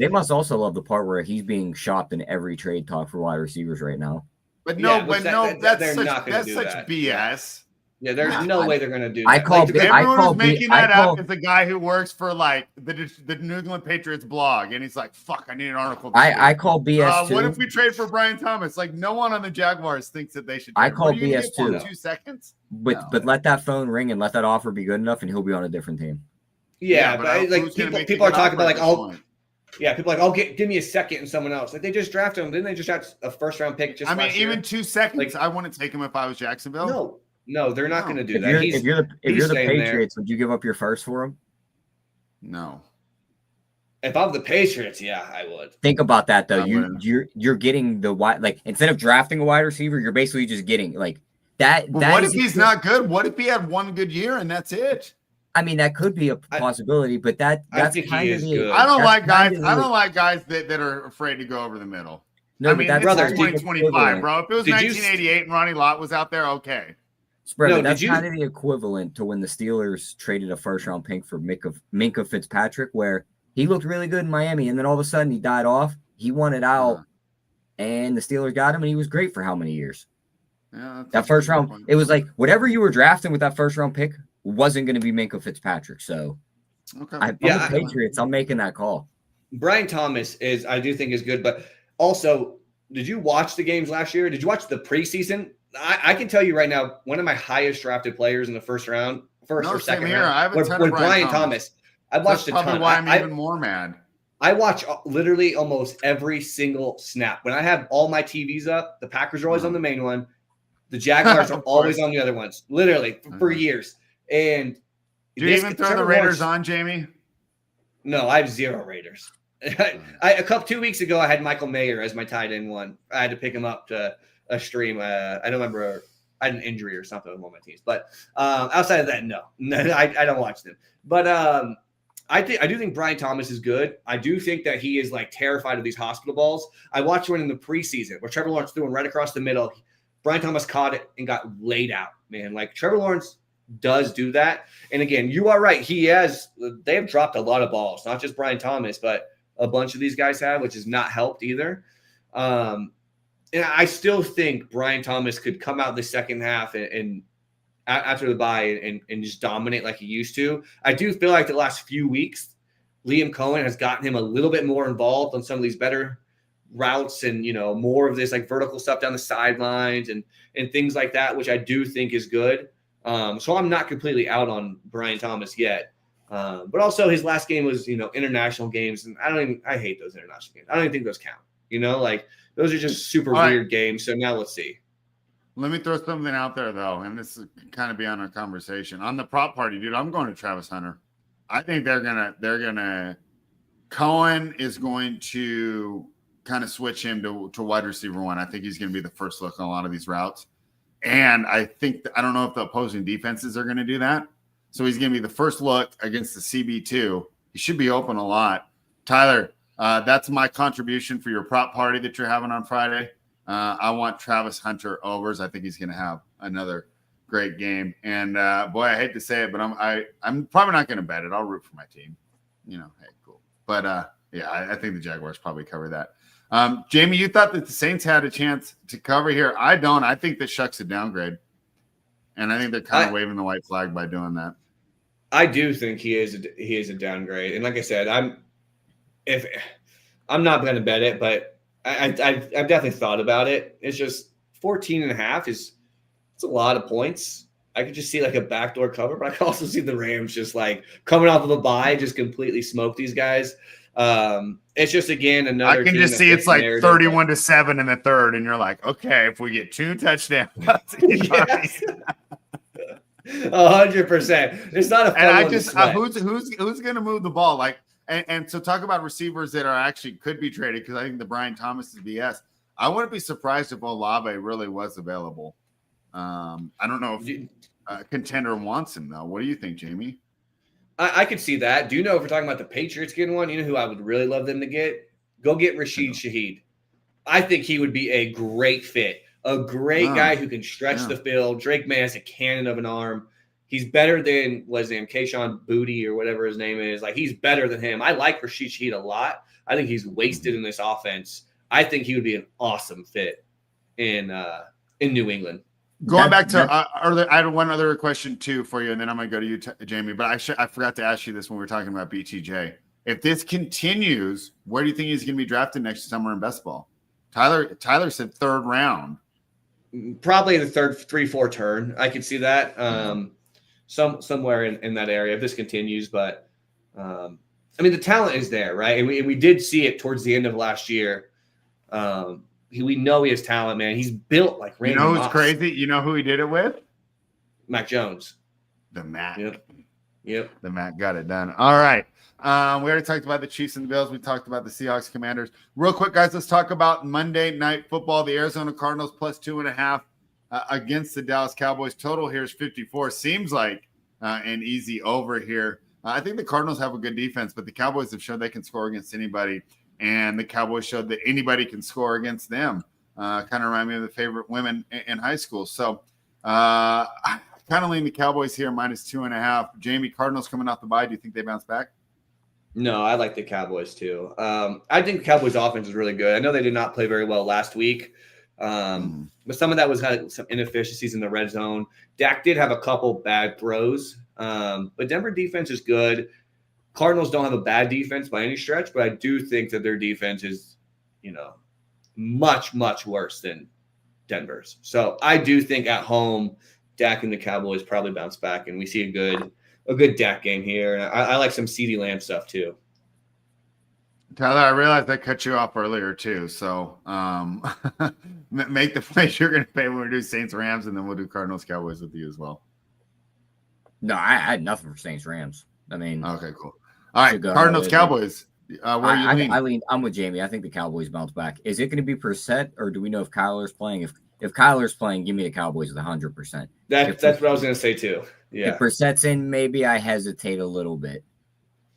must also love the part where he's being shopped in every trade talk for wide receivers right now. But that's such BS. Yeah, there's no way they're going to do that. Everyone who's making that up is the guy who works for like the New England Patriots blog, and he's like, "Fuck, I need an article." I call BS too. What if we trade for Brian Thomas? Like, no one on the Jaguars thinks that they should. I call BS too. 2 seconds. But let that phone ring and let that offer be good enough, and he'll be on a different team. Yeah, but like people are talking about like, people are like, give me a second and someone else. Like, they just drafted him. Didn't they just have a first round pick? Just even 2 seconds. Like, I wouldn't take him if I was Jacksonville. No, they're not going to do that. If you're the Patriots, would you give up your first for him? No. If I'm the Patriots, yeah, I would. Think about that though. You're getting the wide, like, instead of drafting a wide receiver, you're basically just getting like that. What if he's not good? What if he had one good year and that's it? I mean, that could be a possibility, but that's kind of good. I don't like guys. I don't like guys that are afraid to go over the middle. No, I mean, that's 2025, bro. If it was 1988 and Ronnie Lott was out there, okay. That's kind of the equivalent to when the Steelers traded a first-round pick for Minkah Fitzpatrick, where he looked really good in Miami, and then all of a sudden he died off. He wanted out, and the Steelers got him, and he was great for how many years? Yeah, that first round, it was like whatever you were drafting with that first-round pick wasn't going to be Minkah Fitzpatrick. So, I'm the Patriots. I'm making that call. Brian Thomas I do think is good, but also, did you watch the games last year? Did you watch the preseason? I can tell you right now, one of my highest drafted players in the first round, or second round, was Brian Thomas. I watched a ton. That's probably why I'm even more mad. I watch literally almost every single snap. When I have all my TVs up, the Packers are always on the main one. The Jaguars are always on the other ones, literally for years. And do you even throw the Raiders on, Jamie? No, I have 0 Raiders. 2 weeks ago, I had Michael Mayer as my tight end one. I had to pick him up to a stream. I don't remember. I had an injury or something with one of my teams. But outside of that, no, I don't watch them. But I do think Brian Thomas is good. I do think that he is like terrified of these hospital balls. I watched one in the preseason where Trevor Lawrence threw one right across the middle. Brian Thomas caught it and got laid out, man. Like, Trevor Lawrence does do that. And again, you are right. They have dropped a lot of balls, not just Brian Thomas, but a bunch of these guys have, which has not helped either. And I still think Brian Thomas could come out the second half and after the bye and just dominate like he used to. I do feel like the last few weeks, Liam Cohen has gotten him a little bit more involved on some of these better routes and, more of this like vertical stuff down the sidelines and things like that, which I do think is good. So I'm not completely out on Brian Thomas yet. But also his last game was, international games. And I hate those international games. I don't even think those count, like those are just super weird games. So now let's see. Let me throw something out there though. And this is kind of beyond our conversation on the prop party, dude. I'm going to Travis Hunter. I think Cohen is going to kind of switch him to wide receiver one. I think he's going to be the first look on a lot of these routes. And I don't know if the opposing defenses are going to do that. So he's going to be the first look against the CB2. He should be open a lot. Tyler, that's my contribution for your prop party that you're having on Friday. I want Travis Hunter overs. I think he's going to have another great game. And boy, I hate to say it, but I'm probably not going to bet it. I'll root for my team. Hey, cool. But I think the Jaguars probably cover that. Jamie, you thought that the Saints had a chance to cover here. I don't. I think that Shuck's a downgrade. And I think they're kind of waving the white flag by doing that. I do think he is a downgrade. And like I said, I'm not going to bet it, but I've definitely thought about it. It's just 14.5 it's a lot of points. I could just see like a backdoor cover, but I can also see the Rams just like coming off of a bye, just completely smoke these guys. It's just, again, another. I can just see it's like 31-7 in the third, and you're like, okay, if we get 2 touchdowns, 100%. It's not a fun and I one just to sweat. who's going to move the ball, like, and so talk about receivers that are actually could be traded, because I think the Brian Thomas is BS. I wouldn't be surprised if Olave really was available. I don't know if a contender wants him though. What do you think, Jamie? I could see that. Do you know if we're talking about the Patriots getting one? You know who I would really love them to get? Go get Rashid Shaheed. I think he would be a great fit. A great guy who can stretch the field. Drake May has a cannon of an arm. He's better than, Kayshon Boutte or whatever his name is. Like, he's better than him. I like Rashid Shaheed a lot. I think he's wasted in this offense. I think he would be an awesome fit in New England. Going back to I had one other question too for you, and then I'm going to go to you, Jamie. But I forgot to ask you this when we were talking about BTJ. If this continues, where do you think he's going to be drafted next summer in best ball? Tyler said 3rd round. Probably in the 3-4 turn. I could see that somewhere in that area if this continues. But I mean, the talent is there, right? And we did see it towards the end of last year. We know he has talent, man. He's built like Randy Moss. You know who's crazy? You know who he did it with? Mac Jones. The Mac. Yep. The Mac got it done. All right. We already talked about the Chiefs and the Bills. We talked about the Seahawks, Commanders. Real quick, guys, let's talk about Monday Night Football. The Arizona Cardinals plus 2.5 against the Dallas Cowboys. Total here is 54. Seems like an easy over here. I think the Cardinals have a good defense, but the Cowboys have shown they can score against anybody. And the Cowboys showed that anybody can score against them. Kind of remind me of the favorite women in high school. So I kind of lean the Cowboys here, minus 2.5. Jamie, Cardinals coming off the bye. Do you think they bounce back? No, I like the Cowboys too. I think the Cowboys offense is really good. I know they did not play very well last week. But some of that was some inefficiencies in the red zone. Dak did have a couple bad throws. But Denver defense is good. Cardinals don't have a bad defense by any stretch, but I do think that their defense is, much, much worse than Denver's. So I do think at home, Dak and the Cowboys probably bounce back, and we see a good Dak game here. And I like some CeeDee Lamb stuff too. Tyler, I realized I cut you off earlier too. So make the place you're going to pay when we do Saints Rams, and then we'll do Cardinals Cowboys with you as well. No, I had nothing for Saints Rams. I mean, okay, cool. All right, Cardinals Cowboys. Where are you leaning? I'm with Jamie. I think the Cowboys bounce back. Is it going to be Brissett, or do we know if Kyler's playing? If Kyler's playing, give me the Cowboys with 100%. That's what I was going to say too. Yeah. If Brissett's in, maybe I hesitate a little bit.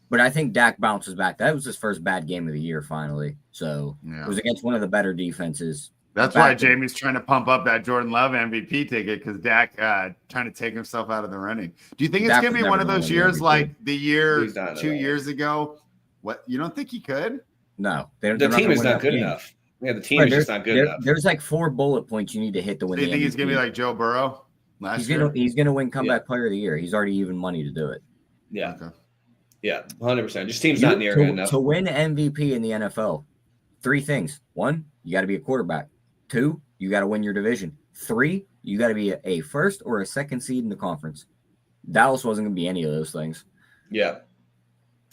But I think Dak bounces back. That was his first bad game of the year, finally. So it was against one of the better defenses. That's why Jamie's trying to pump up that Jordan Love MVP ticket, because Dak trying to take himself out of the running. Do you think it's going to be one of those years like the year 2 years ago? What, you don't think he could? No. The team is not good enough. Yeah, the team is just not good enough. There's like 4 bullet points you need to hit to win. Do you think he's going to be like Joe Burrow last year? He's going to win comeback player of the year. He's already even money to do it. Yeah. Okay. Yeah, 100%. Just team's not near good enough. To win MVP in the NFL, 3 things. 1, you got to be a quarterback. 2, you got to win your division. 3, you got to be a first or a second seed in the conference. Dallas wasn't going to be any of those things. Yeah.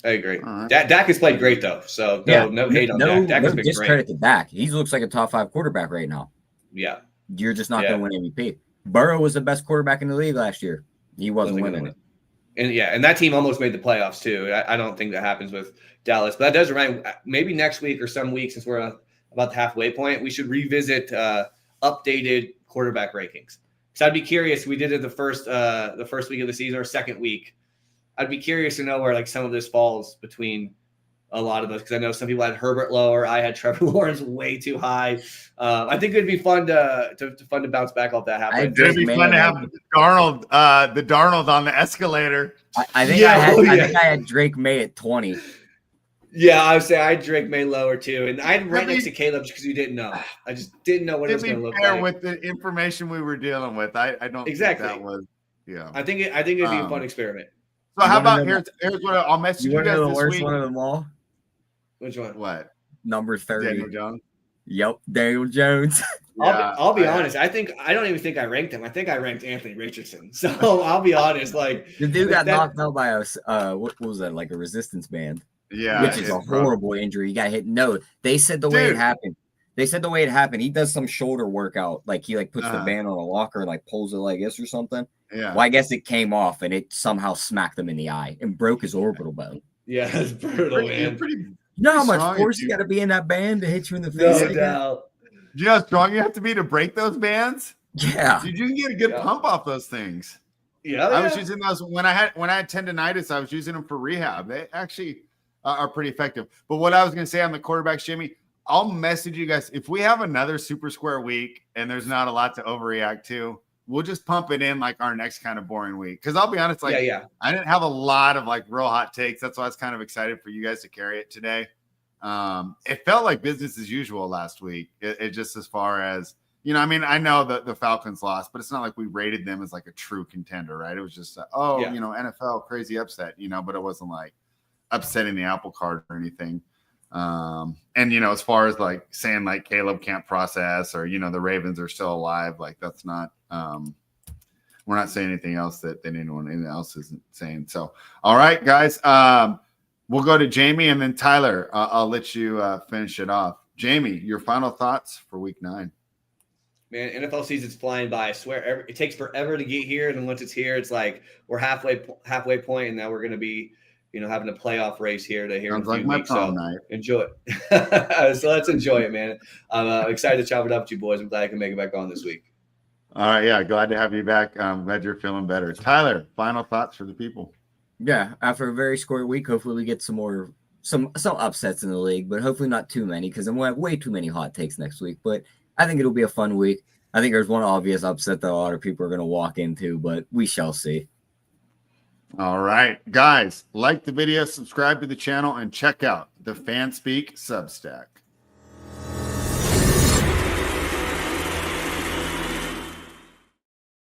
I agree. Right. Dak has played great, though. So no hate on Dak. Dak has been discredit great. to Dak. He looks like a top 5 quarterback right now. Yeah. You're just not going to win MVP. Burrow was the best quarterback in the league last year. He wasn't winning it. And that team almost made the playoffs, too. I don't think that happens with Dallas. But that does remind me, maybe next week or some week, since we're about the halfway point, we should revisit updated quarterback rankings. So I'd be curious. We did it the first week of the season or second week. I'd be curious to know where like some of this falls between a lot of us, because I know some people had Herbert lower. I had Trevor Lawrence way too high. I think it'd be fun to bounce back off that halfway. It'd be fun to have the Darnold on the escalator. I think I had Drake May at 20. Yeah, I would say I'd drink May lower too, and I'd right next to Caleb just because you didn't know. I just didn't know what it was going to look like. With the information we were dealing with, I don't think that was. Yeah, I think it'd be a fun experiment. So how about here's what I'll message you guys this week. One of them all. Which one? What? Number 30. Daniel Jones. Yep, Daniel Jones. I'll be honest. I don't even think I ranked him. I think I ranked Anthony Richardson. So I'll be honest. Like the dude got knocked out by a what was that? Like a resistance band. Yeah, which is a horrible injury. He got hit. No, they said the way it happened. They said the way it happened. He does some shoulder workout, like he puts the band on a locker and like pulls it like this or something. Yeah. Well, I guess it came off and it somehow smacked him in the eye and broke his orbital bone. Yeah, that's brutal, man. You know how much force you got to be in that band to hit you in the face? No doubt. Do you know how strong you have to be to break those bands? Yeah. Dude, you can get a good pump off those things. Yeah. I was using those when I had tendonitis. I was using them for rehab. They actually are pretty effective. But what I was going to say on the quarterbacks, Jimmy, I'll message you guys. If we have another super square week and there's not a lot to overreact to, we'll just pump it in like our next kind of boring week. Because I'll be honest, I didn't have a lot of like real hot takes. That's why I was kind of excited for you guys to carry it today. It felt like business as usual last week. It just as far as, I mean, I know that the Falcons lost, but it's not like we rated them as like a true contender, right? It was just, NFL crazy upset, but it wasn't like upsetting the apple cart or anything. As far as like saying like Caleb can't process or, the Ravens are still alive, like that's not, we're not saying anything else that anyone else isn't saying. So, all right, guys, we'll go to Jamie and then Tyler. I'll let you finish it off. Jamie, your final thoughts for week 9. Man, NFL season's flying by. I swear it takes forever to get here. And then once it's here, it's like we're halfway point. And now we're going to be, having a playoff race here to hear in a few weeks. So enjoy it. So let's enjoy it, man. I'm excited to chop it up with you boys. I'm glad I can make it back on this week. All right. Yeah. Glad to have you back. I'm glad you're feeling better. Tyler, final thoughts for the people. Yeah. After a very square week, hopefully we get some upsets in the league, but hopefully not too many because then we'll have way too many hot takes next week. But I think it'll be a fun week. I think there's one obvious upset that a lot of people are going to walk into, but we shall see. All right, guys, like the video, subscribe to the channel, and check out the Fanspeak Substack.